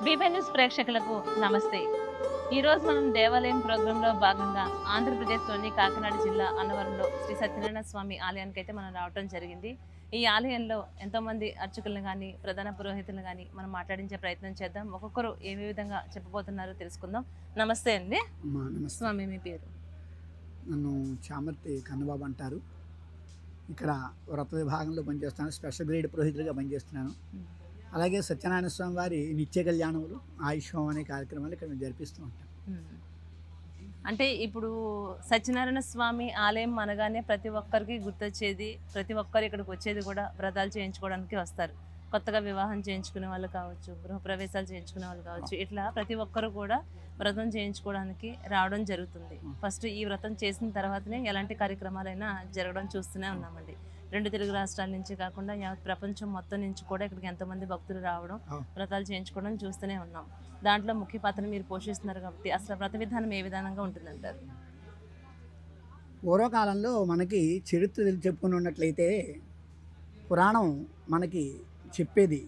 BB news ప్రేక్షకులకు నమస్తే. ఈరోజు మనం దేవాలయం ప్రోగ్రాంలో భాగంగా ఆంధ్రప్రదేశ్లోని కాకినాడ జిల్లా అన్నవరంలో శ్రీ సత్యనారాయణ స్వామి ఆలయానికి అయితే మనం రావడం జరిగింది. ఈ ఆలయంలో ఎంతోమంది అర్చకులను కానీ ప్రధాన పురోహితులను కానీ మనం మాట్లాడించే ప్రయత్నం చేద్దాం. ఒక్కొక్కరు ఏ విధంగా చెప్పబోతున్నారో తెలుసుకుందాం. నమస్తే అండి. స్వామి మీ పేరు? నన్ను చామర్తి కన్నబాబు అంటారు. ఇక్కడ వ్రత విభాగంలో పనిచేస్తున్నాను. స్పెషల్ గ్రేడ్ పురోహితులుగా పనిచేస్తున్నాను. అలాగే సత్యనారాయణ స్వామి వారి నిత్య కళ్యాణములు, ఆయుష్యం అనే కార్యక్రమాలు ఇక్కడ మేము జరిపిస్తూ ఉంటాం. అంటే ఇప్పుడు సత్యనారాయణ స్వామి ఆలయం అనగానే ప్రతి ఒక్కరికి గుర్తొచ్చేది, ప్రతి ఒక్కరు ఇక్కడికి వచ్చేది కూడా వ్రతాలు చేయించుకోవడానికి వస్తారు. కొత్తగా వివాహం చేయించుకునే వాళ్ళు కావచ్చు, గృహప్రవేశాలు చేయించుకునే వాళ్ళు కావచ్చు, ఇట్లా ప్రతి ఒక్కరు కూడా వ్రతం చేయించుకోవడానికి రావడం జరుగుతుంది. ఫస్ట్ ఈ వ్రతం చేసిన తర్వాతనే ఎలాంటి కార్యక్రమాలైనా జరగడం చూస్తూనే ఉన్నామండి. 2 తెలుగు రాష్ట్రాల నుంచి కాకుండా యావత్ ప్రపంచం మొత్తం నుంచి కూడా ఇక్కడికి ఎంతోమంది భక్తులు రావడం, వ్రతాలు చేయించుకోవడం చూస్తూనే ఉన్నాం. దాంట్లో ముఖ్య పాత్ర మీరు పోషిస్తున్నారు కాబట్టి అసలు వ్రత విధానం ఏ విధానంగా ఉంటుందంటారు? పూర్వకాలంలో మనకి చరిత్ర చెప్పుకుని ఉన్నట్లయితే పురాణం మనకి చెప్పేది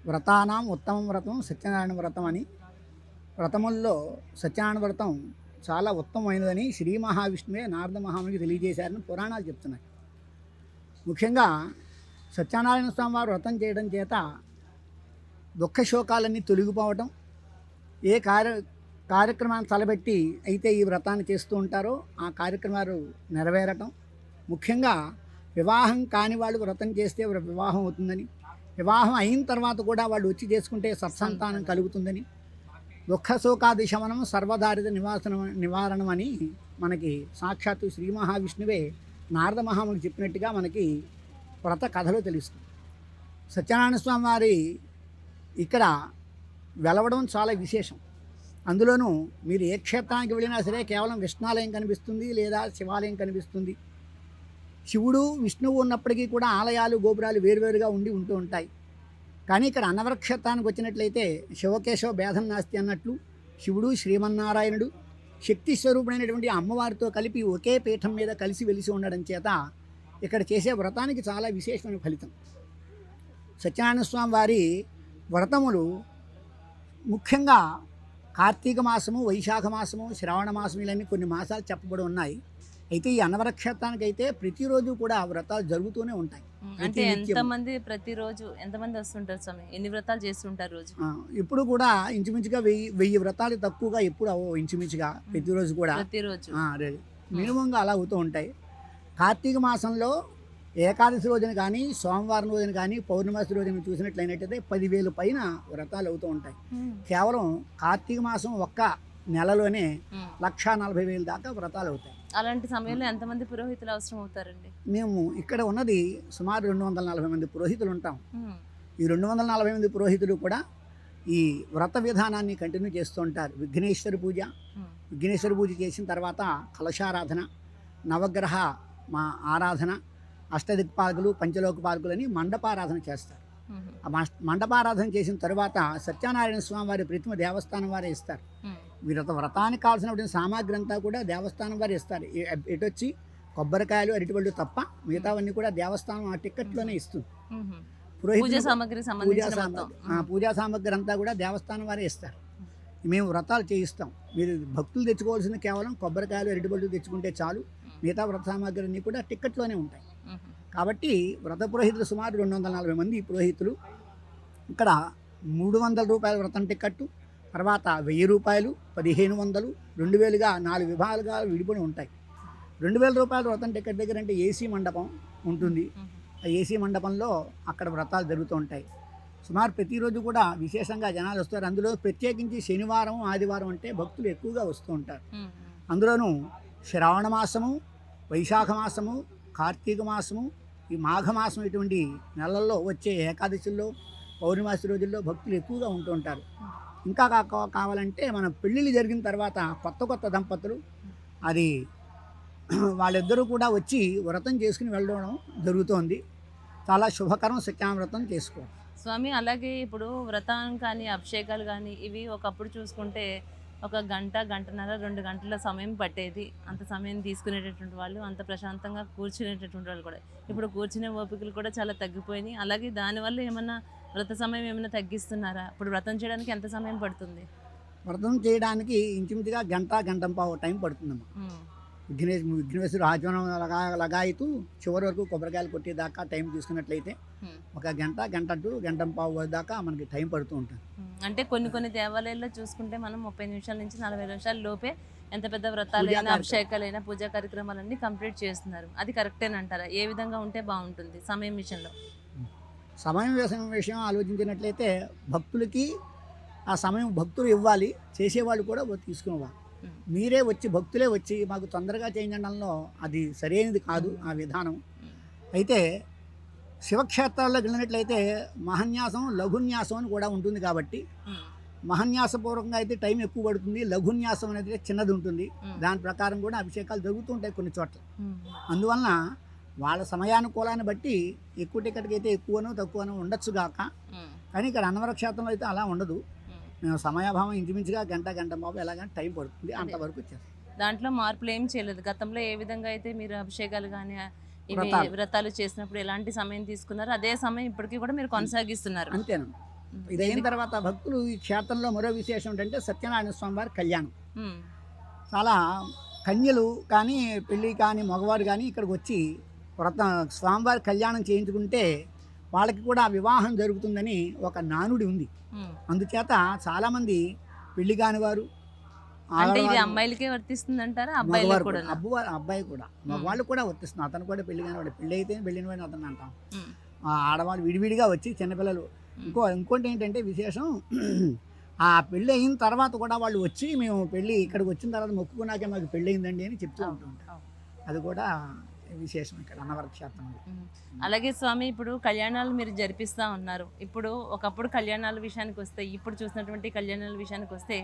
వ్రతానాం ఉత్తమం వ్రతం సత్యనారాయణ వ్రతం అని. వ్రతముల్లో సత్యనారాయణ వ్రతం చాలా ఉత్తమమైనదని శ్రీ మహావిష్ణువే నారద మహామునికి తెలియజేశారని పురాణాలు చెప్తున్నాయి. ముఖ్యంగా సత్యనారాయణ స్వామి వారు వ్రతం చేయడం చేత దుఃఖశోకాలన్నీ తొలగిపోవటం, ఏ కార్యక్రమాన్ని తలబెట్టి అయితే ఈ వ్రతాన్ని చేస్తూ ఉంటారో ఆ కార్యక్రమాలు నెరవేరటం, ముఖ్యంగా వివాహం కాని వాళ్ళు వ్రతం చేస్తే వివాహం అవుతుందని, వివాహం అయిన తర్వాత కూడా వాళ్ళు వచ్చి చేసుకుంటే సత్సంతానం కలుగుతుందని, దుఃఖశోకాది శమనం సర్వదారిత నివారణం అని మనకి సాక్షాత్తు శ్రీ మహావిష్ణువే నారద మహామునికి చెప్పినట్టుగా మనకి వ్రత కథలో తెలుస్తుంది. సత్యనారాయణ స్వామి వారి ఇక్కడ వెలవడం చాలా విశేషం. అందులోనూ మీరు ఏ క్షేత్రానికి వెళ్ళినా సరే కేవలం విష్ణాలయం కనిపిస్తుంది లేదా శివాలయం కనిపిస్తుంది. శివుడు విష్ణువు ఉన్నప్పటికీ కూడా ఆలయాలు గోపురాలు వేరువేరుగా ఉంటూ ఉంటాయి. కానీ ఇక్కడ అన్నవర క్షేత్రానికి వచ్చినట్లయితే శివకేశవ భేదం నాస్తి అన్నట్లు శివుడు శ్రీమన్నారాయణుడు శక్తి స్వరూపుడైనటువంటి అమ్మవారితో కలిపి ఒకే పీఠం మీద కలిసి వెలిసి ఉండడం చేత ఇక్కడ చేసే వ్రతానికి చాలా విశేషమైన ఫలితం. సత్యనారాయణ స్వామి వారి వ్రతములు ముఖ్యంగా కార్తీక మాసము, వైశాఖ మాసము, శ్రావణ మాసం ఇలాంటి కొన్ని మాసాలు చెప్పబడి ఉన్నాయి. అయితే ఈ అన్నవర క్షేత్రానికి అయితే ప్రతిరోజు కూడా వ్రతాలు జరుగుతూనే ఉంటాయి. అంటే ఎంతమంది ప్రతిరోజు ఎంతమంది వస్తుంటారు స్వామి? ఎన్ని వ్రతాలు చేస్తుంటారు రోజు? ఇప్పుడు కూడా ఇంచుమించుగా 1000 వ్రతాలు తక్కువగా ఎప్పుడు ఇంచుమించుగా ప్రతిరోజు కూడా మినిమంగా అలా అవుతూ ఉంటాయి. కార్తీక మాసంలో ఏకాదశి రోజున కానీ, సోమవారం రోజున కానీ, పౌర్ణమాసి రోజున చూసినట్లయినట్టయితే 10,000 పైన వ్రతాలు అవుతూ ఉంటాయి. కేవలం కార్తీక మాసం ఒక్క నెలలోనే 140,000 దాకా వ్రతాలు అవుతాయి. అలాంటి సమయంలో ఎంతమంది పురోహితులు అవసరం అవుతారండి? మేము ఇక్కడ ఉన్నది సుమారు 240 మంది పురోహితులు ఉంటాం. ఈ 240 మంది పురోహితులు కూడా ఈ వ్రత విధానాన్ని కంటిన్యూ చేస్తూ ఉంటారు. విఘ్నేశ్వర పూజ చేసిన తర్వాత కలశారాధన, నవగ్రహ ఆరాధన, అష్టదిక్పాలకులు, పంచలోకపాలకులు అని మండపారాధన చేస్తారు. ఆ మండపారాధన చేసిన తర్వాత సత్యనారాయణ స్వామి వారి ప్రతిమ దేవస్థానం వారే ఇస్తారు. వ్రతానికి కావాల్సినటువంటి సామాగ్రి అంతా కూడా దేవస్థానం వారు ఇస్తారు. ఎటొచ్చి కొబ్బరికాయలు, అరటిపళ్ళు తప్ప మిగతావన్నీ కూడా దేవస్థానం ఆ టిక్కెట్లోనే ఇస్తుంది. పూజా సామాగ్రి అంతా కూడా దేవస్థానం వారే ఇస్తారు. మేము వ్రతాలు చేయిస్తాం. మీరు భక్తులు తెచ్చుకోవాల్సింది కేవలం కొబ్బరికాయలు, అరటిపళ్ళు తెచ్చుకుంటే చాలు. మిగతా వ్రత సామాగ్రి అన్నీ కూడా టిక్కెట్లోనే ఉంటాయి. కాబట్టి వ్రత పురోహితులు సుమారు 240 మంది పురోహితులు ఇక్కడ రూ. 300 వ్రతం టికెట్టు, తర్వాత రూ. 1000, 1500, 2000గా 4 విభాగాలుగా విడిపడి ఉంటాయి. రూ. 2000 వ్రతం టికెట్ దగ్గర అంటే ఏసీ మండపం ఉంటుంది. ఆ ఏసీ మండపంలో అక్కడ వ్రతాలు జరుగుతూ ఉంటాయి. సుమారు ప్రతిరోజు కూడా విశేషంగా జనాలు వస్తారు. అందులో ప్రత్యేకించి శనివారం, ఆదివారం అంటే భక్తులు ఎక్కువగా వస్తూ ఉంటారు. అందులోనూ శ్రావణ మాసము, వైశాఖ మాసము, కార్తీక మాసము, ఈ మాఘమాసం ఇటువంటి నెలల్లో వచ్చే ఏకాదశుల్లో, పౌర్ణమాసి రోజుల్లో భక్తులు ఎక్కువగా ఉంటూ ఉంటారు. ఇంకా కావాలంటే మన పెళ్ళిళ్ళు జరిగిన తర్వాత కొత్త దంపతులు అది వాళ్ళిద్దరూ కూడా వచ్చి వ్రతం చేసుకుని వెళ్ళడం జరుగుతోంది. చాలా శుభకరం సత్యావ్రతం చేసుకోవడం. స్వామి అలాగే ఇప్పుడు వ్రతం కానీ అభిషేకాలు కానీ ఇవి ఒకప్పుడు చూసుకుంటే ఒక గంట, గంటన్నర, 2 గంటల సమయం పట్టేది. అంత సమయం తీసుకునేటటువంటి వాళ్ళు, అంత ప్రశాంతంగా కూర్చునేటటువంటి వాళ్ళు కూడా. ఇప్పుడు కూర్చునే ఓపికలు కూడా చాలా తగ్గిపోయినాయి. అలాగే దానివల్ల ఏమన్నా వ్రత సమయం ఏమైనా తగ్గిస్తున్నారా? ఇప్పుడు వ్రతం చేయడానికి ఎంత సమయం పడుతుంది? వ్రతం చేయడానికి ఇంచుమించుగా గంటంపావు టైం పడుతుందమ్మా. విఘ్నేశ్వరు ఆచమనం లగాయితూ చివరి వరకు కొబ్బరికాయలు కొట్టేదాకా టైం తీసుకున్నట్లయితే ఒక గంటంపావు దాకా మనకి టైం పడుతూ ఉంటుంది. అంటే కొన్ని దేవాలయాల్లో చూసుకుంటే మనం 30 నిమిషాల నుంచి 40 నిమిషాల లోపే ఎంత పెద్ద వ్రతాలైనా, అభిషేకాలైనా, పూజా కార్యక్రమాలన్నీ కంప్లీట్ చేస్తున్నారు. అది కరెక్టేనంటారా? ఏ విధంగా ఉంటే బాగుంటుంది సమయం విషయంలో? సమయం విషయం ఆలోచించినట్లయితే భక్తులకి ఆ సమయం భక్తులు ఇవ్వాలి, చేసేవాళ్ళు కూడా తీసుకునేవాళ్ళు. మీరే వచ్చి భక్తులే వచ్చి మాకు తొందరగా చేయించడంలో అది సరైనది కాదు ఆ విధానం. అయితే శివక్షేత్రాల్లోకి వెళ్ళినట్లయితే మహాన్యాసం, లఘున్యాసం అని కూడా ఉంటుంది. కాబట్టి మహాన్యాసపూర్వకంగా అయితే టైం ఎక్కువ పడుతుంది, లఘున్యాసం అనేది చిన్నది ఉంటుంది. దాని ప్రకారం కూడా అభిషేకాలు జరుగుతూ ఉంటాయి కొన్ని చోట్ల. అందువలన వాళ్ళ సమయానుకూలాన్ని బట్టి ఎక్కువ టికెట్కి అయితే ఎక్కువనో తక్కువనో ఉండొచ్చు గాక. కానీ ఇక్కడ అన్నవర క్షేత్రంలో అయితే అలా ఉండదు. మేము సమయాభావం ఇంచుమించుగా గంటంపావు ఎలాగంటే టైం పడుతుంది, అంతవరకు వచ్చేస్తాం. దాంట్లో మార్పులు ఏం చేయలేదు. గతంలో ఏ విధంగా అయితే మీరు అభిషేకాలు కానీ వ్రతాలు చేసినప్పుడు ఎలాంటి సమయం తీసుకున్నారు, అదే సమయం ఇప్పటికీ కూడా మీరు కొనసాగిస్తున్నారు. అంతేనా? ఇది అయిన తర్వాత భక్తులు ఈ క్షేత్రంలో మరో విశేషం ఏంటంటే సత్యనారాయణ స్వామి వారి కళ్యాణం. చాలా కన్యలు కానీ, పెళ్ళి కానీ, మగవారు కానీ ఇక్కడికి వచ్చి స్వామివారి కళ్యాణం చేయించుకుంటే వాళ్ళకి కూడా వివాహం జరుగుతుందని ఒక నానుడి ఉంది. అందుచేత చాలామంది పెళ్లి కాని వారు, అమ్మాయిలకే వర్తిస్తుంది అంటారా? అబ్బాయి కూడా, మగవాళ్ళు కూడా వర్తిస్తుంది. అతను కూడా పెళ్లి కాని వాడు, పెళ్ళి అయితే పెళ్ళిన వాడిని అతను అంటాం. ఆడవాళ్ళు విడివిడిగా వచ్చి చిన్నపిల్లలు. ఇంకోటి ఏంటంటే విశేషం, ఆ పెళ్ళి అయిన తర్వాత కూడా వాళ్ళు వచ్చి మేము పెళ్ళి ఇక్కడికి వచ్చిన తర్వాత మొక్కుకున్నాకే మాకు పెళ్ళి అయిందండి అని చెప్తూ ఉంటుంటాం. అది కూడా విశేషం ఇక్కడ అన్నవర క్షేత్రంలో. అలాగే స్వామి, ఇప్పుడు కళ్యాణాలు మీరు జరిపిస్తూ ఉన్నారు. ఇప్పుడు ఒకప్పుడు కళ్యాణాల విషయానికి వస్తే, ఇప్పుడు చూసినటువంటి కళ్యాణాల విషయానికి వస్తే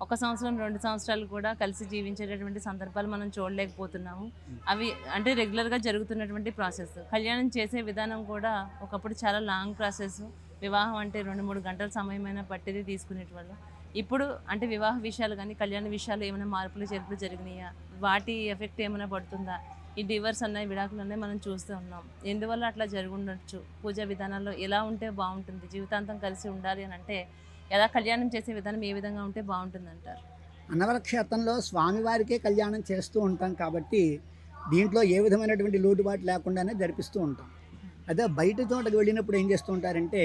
1 సంవత్సరం 2 సంవత్సరాలు కూడా కలిసి జీవించేటటువంటి సందర్భాలు మనం చూడలేకపోతున్నాము. అవి అంటే రెగ్యులర్గా జరుగుతున్నటువంటి ప్రాసెస్. కళ్యాణం చేసే విధానం కూడా ఒకప్పుడు చాలా లాంగ్ ప్రాసెస్. వివాహం అంటే 2-3 గంటల సమయమైనా పట్టేది తీసుకునేటవాళ్ళు. ఇప్పుడు అంటే వివాహ విషయాలు కానీ, కళ్యాణ విషయాలు ఏమైనా మార్పులు చేర్పులు జరిగినాయా? వాటి ఎఫెక్ట్ ఏమైనా పడుతుందా? ఈ డివర్స్ అన్నాయి, విడాకులు అన్నాయి మనం చూస్తూ ఉన్నాం. ఎందువల్ల అట్లా జరుగుండొచ్చు? పూజా విధానాల్లో ఎలా ఉంటే బాగుంటుంది? జీవితాంతం కలిసి ఉండాలి అని అంటే ఎలా కళ్యాణం చేసే విధానం ఏ విధంగా ఉంటే బాగుంటుంది అంటారు? అన్నవర క్షేత్రంలో స్వామివారికే కళ్యాణం చేస్తూ ఉంటాం కాబట్టి దీంట్లో ఏ విధమైనటువంటి లోటుబాటు లేకుండానే జరిపిస్తూ ఉంటాం. అదే బయట చోటకి వెళ్ళినప్పుడు ఏం చేస్తూ ఉంటారంటే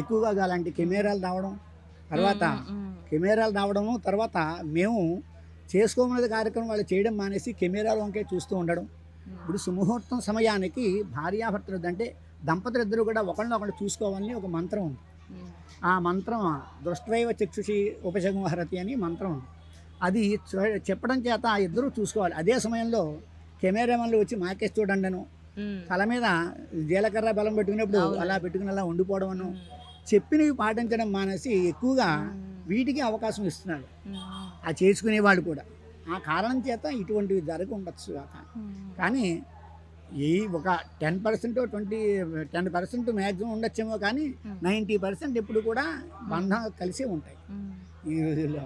ఎక్కువగా అలాంటి కెమెరాలు రావడము, తర్వాత మేము చేసుకోమన్నది కార్యక్రమం వాళ్ళు చేయడం మానేసి కెమెరాల వంకే చూస్తూ ఉండడం. ఇప్పుడు సుముహూర్తం సమయానికి భార్యాభర్తలు అంటే దంపతులు ఇద్దరు కూడా ఒకళ్ళు చూసుకోవాలని ఒక మంత్రం ఉంది. ఆ మంత్రం దృష్ట్వైవ చక్షుషి ఉపశమహరతి అని మంత్రం ఉంది. అది చెప్పడం చేత ఆ ఇద్దరు చూసుకోవాలి. అదే సమయంలో కెమెరామెన్లు వచ్చి మాకేసి చూడండిను, తల మీద జీలకర్ర బెల్లం పెట్టుకున్నప్పుడు అలా పెట్టుకుని అలా ఉండిపోవడం, చెప్పినవి పాటించడం మానేసి ఎక్కువగా వీటికి అవకాశం ఇస్తున్నారు ఆ చేసుకునే వాళ్ళు కూడా. ఆ కారణం చేత ఇటువంటివి జరిగి ఉండొచ్చు. కానీ ఈ ఒక 10% మ్యాక్సిమం ఉండొచ్చేమో, కానీ 90% ఎప్పుడు కూడా బంధం కలిసే ఉంటాయి ఈ రోజుల్లో.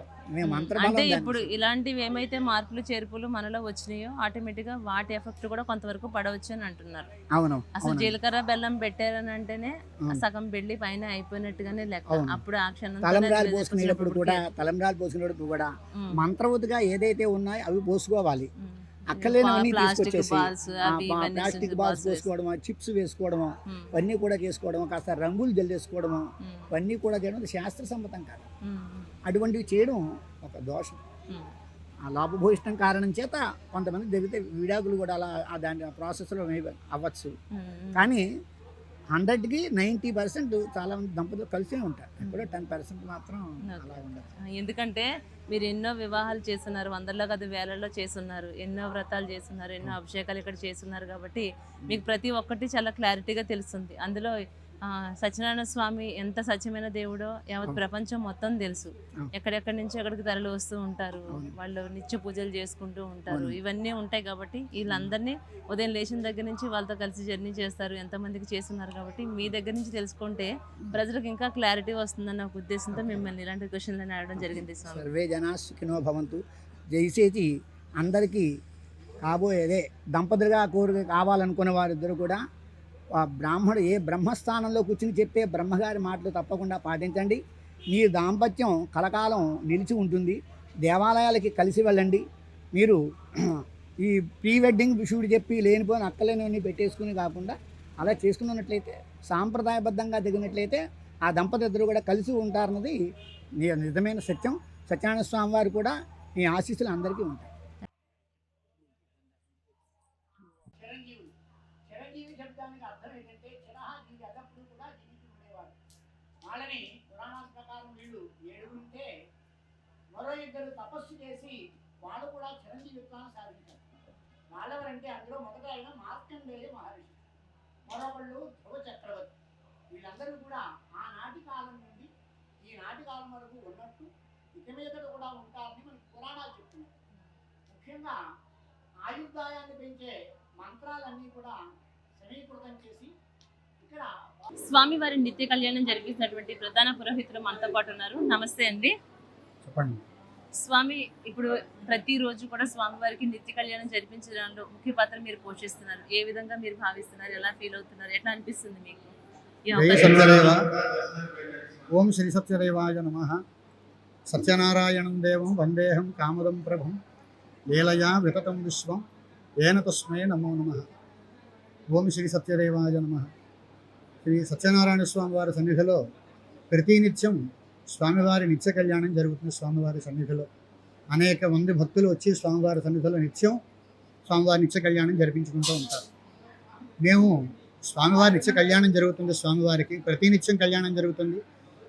అంటే ఇప్పుడు ఇలాంటివి ఏమైతే మార్పులు చేర్పులు మనలో వచ్చినాయో ఆటోమేటిక్గా వాటి ఎఫెక్ట్ కూడా కొంతవరకు పడవచ్చు అని అంటున్నారు. అవును, అసలు జీలకర్ర బెల్లం పెట్టారని అంటేనే సగం పెళ్లి పైన అయిపోయినట్టుగానే లెక్క. అప్పుడు ఆ క్షణం తలంబ్రాలు పోసుకునేటప్పుడు కూడా మంత్రవతిగా ఏదైతే ఉన్నాయో అవి పోసుకోవాలి. అక్కర్లేనివన్నీ ప్లాస్టిక్ తీసుకొచ్చేసి బాల్స్ అవి ఇవన్నీ ప్లాస్టిక్ బాల్స్ వేసుకోవడము, చిప్స్ వేసుకోవడము, ఉమ్, ఇవన్నీ కూడా చేసుకోవడము, కాస్త రంగులు జల్లేసుకోవడము, ఉమ్, ఇవన్నీ కూడా చేయడం శాస్త్ర సమ్మతం కాదు. ఉమ్, అటువంటివి చేయడం ఒక దోషం. ఉమ్, ఆ లోపభూయిష్టం కారణం చేత కొంతమంది జరిగితే విడాకులు కూడా అలా దాని ప్రాసెస్లో అవ్వచ్చు. ఉమ్, కానీ 100కి 90% చాలా మంది దంపతులు కలిసే ఉంటారు. ఎప్పుడో 10% మాత్రం అలా ఉండదు. ఎందుకంటే మీరు ఎన్నో వివాహాలు చేస్తున్నారు, వందల్లో కాదు వేలల్లో చేస్తున్నారు, ఎన్నో వ్రతాలు చేస్తున్నారు, ఎన్నో అభిషేకాలు ఇక్కడ చేస్తున్నారు కాబట్టి మీకు ప్రతి ఒక్కటి చాలా క్లారిటీగా తెలుస్తుంది. అందులో సత్యనారాయణ స్వామి ఎంత సత్యమైన దేవుడో యావత్ ప్రపంచం మొత్తం తెలుసు. ఎక్కడెక్కడి నుంచి ఎక్కడికి తరలి వస్తూ ఉంటారు, వాళ్ళు నిత్య పూజలు చేసుకుంటూ ఉంటారు, ఇవన్నీ ఉంటాయి కాబట్టి వీళ్ళందరినీ ఉదయం లేచిన దగ్గర నుంచి వాళ్ళతో కలిసి జర్నీ చేస్తారు, ఎంతమందికి చేస్తున్నారు కాబట్టి మీ దగ్గర నుంచి తెలుసుకుంటే ప్రజలకు ఇంకా క్లారిటీ వస్తుందన్న ఒక ఉద్దేశంతో మిమ్మల్ని ఇలాంటి క్వశ్చన్లను అడగడం జరిగింది స్వామి. సర్వే జనా సుఖినో భవంతు. దయచేసి అందరికీ కాబోయేదే దంపతులుగా కోరిక కావాలనుకున్న వారిద్దరు కూడా ఆ బ్రాహ్మడు ఏ బ్రహ్మస్థానంలో కూర్చుని చెప్పే బ్రహ్మగారి మాటలు తప్పకుండా పాటించండి. మీ దాంపత్యం కలకాలం నిలిచి ఉంటుంది. దేవాలయాలకి కలిసి వెళ్ళండి. మీరు ఈ ప్రీ వెడ్డింగ్ షూట్ చెప్పి లేనిపోయిన అక్కలేనివన్నీ పెట్టేసుకుని కాకుండా అలా చేసుకున్నట్లయితే సాంప్రదాయబద్ధంగా దిగినట్లయితే ఆ దంపతి ఇద్దరు కూడా కలిసి ఉంటారన్నది నిజమైన సత్యం. సత్యనారాయణ స్వామి వారు కూడా మీ ఆశీస్సులు అందరికీ ఉంటాయి. చిరంజీవి శబ్దానికి అర్థం ఏంటంటే చిరహాజీవి అదప్పుడు కూడా జీవించి ఉండేవారు. వాళ్ళని పురాణాల ప్రకారం వీళ్ళు 7 ఉంటే మరో 2 తపస్సు చేసి వాళ్ళు కూడా చిరంజీవిత్వాన్ని సాధించారు. వాళ్ళెవరంటే అందులో మొదట అయిన మార్కండేయ మహర్షి, మరొకళ్ళు ధ్రువ చక్రవర్తి. వీళ్ళందరూ కూడా ఆనాటి కాలం నుండి ఈనాటి కాలం వరకు ఉన్నట్టు ఇక మీదట కూడా ఉంటారని మనకి పురాణాలు చెప్తున్నాయి. ముఖ్యంగా ఆయుర్దాయాన్ని పెంచే మంత్రాలన్నీ కూడా సమీకృతం చేసి ఇక్కడ స్వామివారి నిత్య కళ్యాణం జరిపిస్తున్నటువంటి ప్రధాన పురోహితులు మనతో పాటు ఉన్నారు. నమస్తే అండి. చెప్పండి స్వామి, ఇప్పుడు ప్రతిరోజు కూడా స్వామివారికి నిత్య కళ్యాణం జరిపించడంలో ముఖ్య పాత్ర మీరు పోషిస్తున్నారు. ఏ విధంగా మీరు భావిస్తున్నారు, ఎలా ఫీల్ అవుతున్నారు, ఎట్లా అనిపిస్తుంది మీకు? ఓం శ్రీ సత్యదేవాయ నమః. సత్యనారాయణం దేవం వందేహం కామదం ప్రభుం లీలయా వితతం విశ్వం ఏన తస్మై నమో నమః. ఓం శ్రీ సత్యదేవాయ నమః. శ్రీ సత్యనారాయణ స్వామి వారి సన్నిధిలో ప్రతినిత్యం స్వామివారి నిత్య కళ్యాణం జరుగుతుంది. స్వామివారి సన్నిధిలో అనేక మంది భక్తులు వచ్చి స్వామివారి సన్నిధిలో నిత్యం స్వామివారి నిత్య కళ్యాణం జరిపించుకుంటూ ఉంటారు. మేము స్వామివారి నిత్య కళ్యాణం జరుగుతుంది. స్వామివారికి ప్రతినిత్యం కళ్యాణం జరుగుతుంది.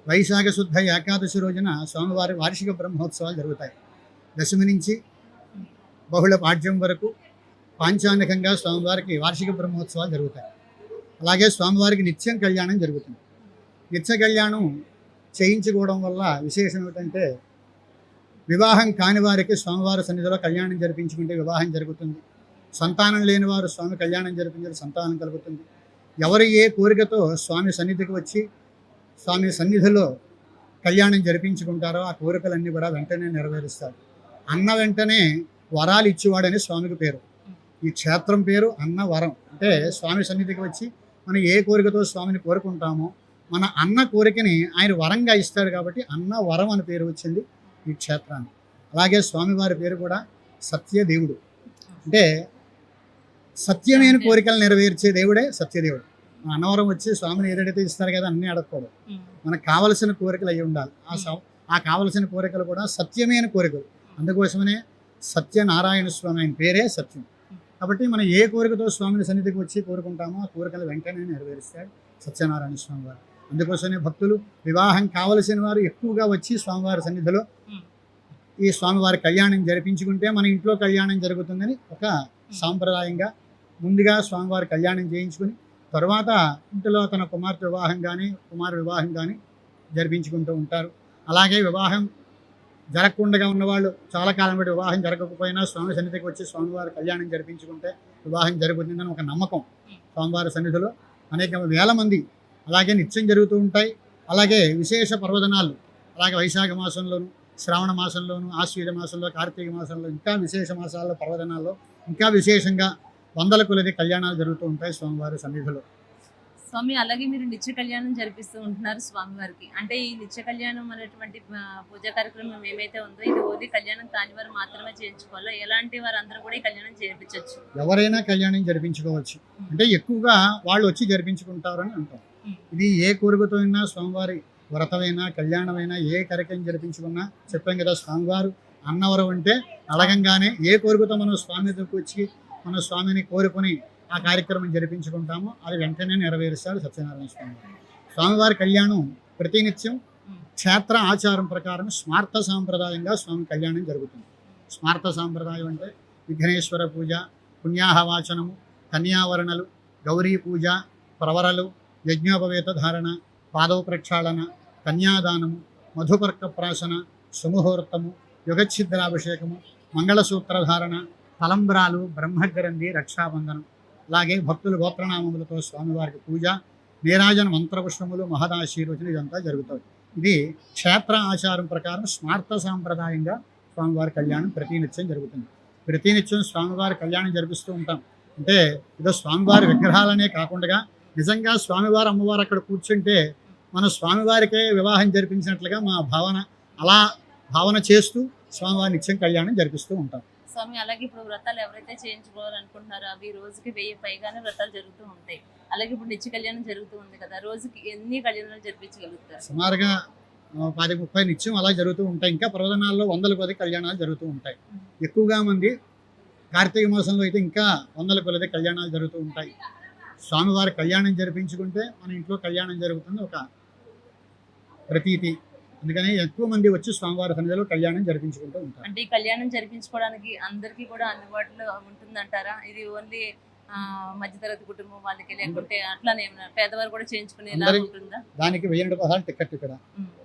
వైశాఖ శుద్ధ ఏకాదశి రోజున స్వామివారి వార్షిక బ్రహ్మోత్సవాలు జరుగుతాయి. దశమి నుంచి బహుళ పాడ్యం వరకు పాంచానికంగా స్వామివారికి వార్షిక బ్రహ్మోత్సవాలు జరుగుతాయి. అలాగే స్వామివారికి నిత్యం కళ్యాణం జరుగుతుంది. నిత్య కళ్యాణం చేయించుకోవడం వల్ల విశేషం ఏమిటంటే వివాహం కాని వారికి స్వామివారి సన్నిధిలో కళ్యాణం జరిపించుకుంటే వివాహం జరుగుతుంది. సంతానం లేని వారు స్వామి కళ్యాణం జరిపించే సంతానం కలుగుతుంది. ఎవరు ఏ కోరికతో స్వామి సన్నిధికి వచ్చి స్వామి సన్నిధిలో కళ్యాణం జరిపించుకుంటారో ఆ కోరికలన్నీ కూడా వెంటనే నెరవేరుస్తారు. అన్న వెంటనే వరాలు ఇచ్చేవాడని స్వామికి పేరు. ఈ క్షేత్రం పేరు అన్న వరం. అంటే స్వామి సన్నిధికి వచ్చి మనం ఏ కోరికతో స్వామిని కోరుకుంటామో మన అన్న కోరికని ఆయన వరంగా ఇస్తాడు కాబట్టి అన్న వరం అని పేరు వచ్చింది ఈ క్షేత్రానికి. అలాగే స్వామివారి పేరు కూడా సత్యదేవుడు. అంటే సత్యమైన కోరికలు నెరవేర్చే దేవుడే సత్యదేవుడు. అన్నవరం వచ్చి స్వామిని ఏదైతే ఇస్తారు కదా అన్నీ అడగకూడదు. మనకు కావలసిన కోరికలు అయి ఉండాలి. ఆ కావలసిన కోరికలు కూడా సత్యమైన కోరికలు. అందుకోసమనే సత్యనారాయణ స్వామి, ఆయన పేరే సత్యం. కాబట్టి మనం ఏ కోరికతో స్వామిని సన్నిధికి వచ్చి కోరుకుంటామో ఆ కోరికలు వెంటనే నెరవేరుస్తాడు సత్యనారాయణ స్వామి వారు. అందుకోసమే భక్తులు వివాహం కావలసిన వారు ఎక్కువగా వచ్చి స్వామివారి సన్నిధిలో ఈ స్వామివారి కళ్యాణం జరిపించుకుంటే మన ఇంట్లో కళ్యాణం జరుగుతుందని ఒక సాంప్రదాయంగా ముందుగా స్వామివారి కళ్యాణం చేయించుకుని తర్వాత ఇంటిలో తన కుమార్తె వివాహం కానీ కుమారు వివాహం కానీ జరిపించుకుంటూ ఉంటారు. అలాగే వివాహం జరగకుండా ఉన్నవాళ్ళు చాలా కాలం బట్టి వివాహం జరగకపోయినా స్వామి సన్నిధికి వచ్చి స్వామివారి కళ్యాణం జరిపించుకుంటే వివాహం జరుగుతుందని ఒక నమ్మకం. స్వామివారి సన్నిధిలో అనేక వేల మంది అలాగే నిత్యం జరుగుతూ ఉంటాయి. అలాగే విశేష పర్వదినాలు అలాగే వైశాఖ మాసంలోను, శ్రావణ మాసంలోను, ఆశ్వీజ మాసంలో, కార్తీక మాసంలో, ఇంకా విశేష మాసాల్లో పర్వదినాల్లో ఇంకా విశేషంగా వందల కొలది కళ్యాణాలు జరుగుతూ ఉంటాయి స్వామివారి సన్నిధిలో. స్వామి అలాగే మీరు నిత్య కళ్యాణం జరిపిస్తూ ఉంటున్నారు స్వామివారికి. అంటే ఈ నిత్య కళ్యాణం అనేటువంటి పూజా కార్యక్రమం ఏమైతే ఉందో ఇది ఓన్లీ కళ్యాణం కాని వారు మాత్రమే చేయించుకోవాలా? ఎలాంటి వారందరూ కూడా ఈ కళ్యాణం చేయించవచ్చు? ఎవరైనా కళ్యాణం జరిపించుకోవచ్చు. అంటే ఎక్కువగా వాళ్ళు వచ్చి జరిపించుకుంటారని అంటాం. ఇది ఏ కోరికతో అయినా స్వామివారి వ్రతమైనా కళ్యాణమైనా ఏ కార్యక్రమం జరిపించుకున్నా చెప్పాం కదా, స్వామివారు అన్నవరం అంటే అడగంగానే ఏ కోరికతో మనం స్వామి దగ్గరికి వచ్చి మన స్వామిని కోరుకొని ఆ కార్యక్రమం జరిపించుకుంటామో అది వెంటనే నెరవేరుస్తాడు సత్యనారాయణ స్వామి. స్వామివారి కళ్యాణం ప్రతినిత్యం క్షేత్ర ఆచారం ప్రకారం స్మార్త సాంప్రదాయంగా స్వామి కళ్యాణం జరుగుతుంది. స్మార్త సాంప్రదాయం అంటే విఘ్నేశ్వర పూజ, పుణ్యాహవాచనము, కన్యావరణలు, గౌరీ పూజ, ప్రవరలు, యజ్ఞోపవేత ధారణ, పాదవ ప్రక్షాళన, కన్యాదానము, మధుపర్క ప్రాశన, సుముహూర్తము, యుగఛిద్రాభిషేకము, మంగళసూత్రధారణ, తలంబ్రాలు, బ్రహ్మగ్రంథి, రక్షాబంధనం. అలాగే భక్తులు గోత్రనామములతో స్వామివారికి పూజ, నీరాజన మంత్రపుష్పములు, మహదాశీర్వచన ఇదంతా జరుగుతుంది. ఇది క్షేత్ర ఆచారం ప్రకారం స్మార్త సాంప్రదాయంగా స్వామివారి కళ్యాణం ప్రతినిత్యం జరుగుతుంది. ప్రతినిత్యం స్వామివారి కళ్యాణం జరిపిస్తూ ఉంటాం. అంటే ఏదో స్వామివారి విగ్రహాలనే కాకుండా నిజంగా స్వామివారు అమ్మవారు అక్కడ కూర్చుంటే మన స్వామివారికే వివాహం జరిపించినట్లుగా మా భావన, అలా భావన చేస్తూ స్వామివారి నిత్యం కళ్యాణం జరిపిస్తూ ఉంటాం. స్వామి అలాగే ఇప్పుడు వ్రతాలు ఎవరైతే చేయించుకోవాలనుకుంటున్నారో అవి రోజుకి 1000 పైగానే వ్రతాలు జరుగుతూ ఉంటాయి. అలాగే ఇప్పుడు నిత్య కళ్యాణం జరుగుతూ ఉంది కదా, రోజుకి ఎన్ని కళ్యాణాలు జరిపించగలుగుతారు? సుమారుగా 10-30 నిత్యం అలా జరుగుతూ ఉంటాయి. ఇంకా ప్రవచనాల్లో 100 కొద్ది కళ్యాణాలు జరుగుతూ ఉంటాయి. ఎక్కువగా మంది కార్తీక మాసంలో అయితే ఇంకా 100 కొలది కళ్యాణాలు జరుగుతూ ఉంటాయి. స్వామివారి కళ్యాణం జరిపించుకుంటే మన ఇంట్లో కళ్యాణం జరుగుతుంది ఒక ప్రతీతి. అందుకని ఎక్కువ మంది వచ్చి స్వామివారి సన్నిధిలో కళ్యాణం జరిపించుకుంటూ ఉంటారు. అంటే ఈ కళ్యాణం జరిపించుకోవడానికి అందరికీ కూడా అందుబాటులో ఉంటుందంటారా? ఇది ఓన్లీ మధ్యతరగతి కుటుంబం వాళ్ళకి, లేకుంటే అట్లానే పేదవారు కూడా చేయించుకునేలా ఉంటుందా? దానికి 1000 రూపాయల టికెట్, ఇక్కడ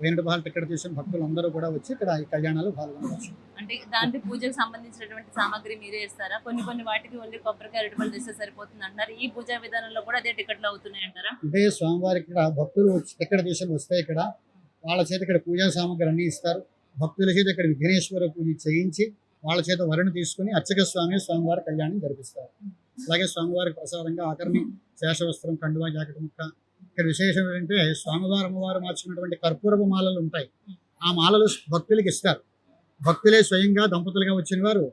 1000 రూపాయల టికెట్ తీసుకుని భక్తులందరూ కూడా వచ్చి ఇక్కడ ఈ కళ్యాణాలు పాల్గొనవచ్చు. అంటే దాంట్లో పూజకు సంబంధించినటువంటి సామాగ్రి మీరే ఇస్తారా? కొన్ని వాటికి ఓన్లీ కొబ్బరికాయ, అరటిపళ్ళు తెస్తే సరిపోతుంది అంటారు. ఈ పూజా విధానంలో కూడా అదే టికెట్లు అవుతున్నాయి అంటారా? అంటే స్వామివారికి ఇక్కడ భక్తులు టికెట్ తీసుకుని వస్తే ఇక్కడ వాళ్ళ చేత ఇక్కడ పూజా సామాగ్రి అన్నీ ఇస్తారు. భక్తుల చేత ఇక్కడ విఘ్నేశ్వర పూజ చేయించి వాళ్ళ చేత వరుణ తీసుకుని అర్చక స్వామివారి కళ్యాణం జరిపిస్తారు. అలాగే స్వామివారికి ప్రసాదంగా ఆఖరిని శేషవస్త్రం, కండువా, జాకెట్ ముక్క. ఇక్కడ విశేషం ఏంటంటే స్వామివారు అమ్మవారు మార్చుకున్నటువంటి కర్పూరపు మాలలు ఉంటాయి. ఆ మాలలు భక్తులకి ఇస్తారు. భక్తులే స్వయంగా దంపతులుగా వచ్చిన వారు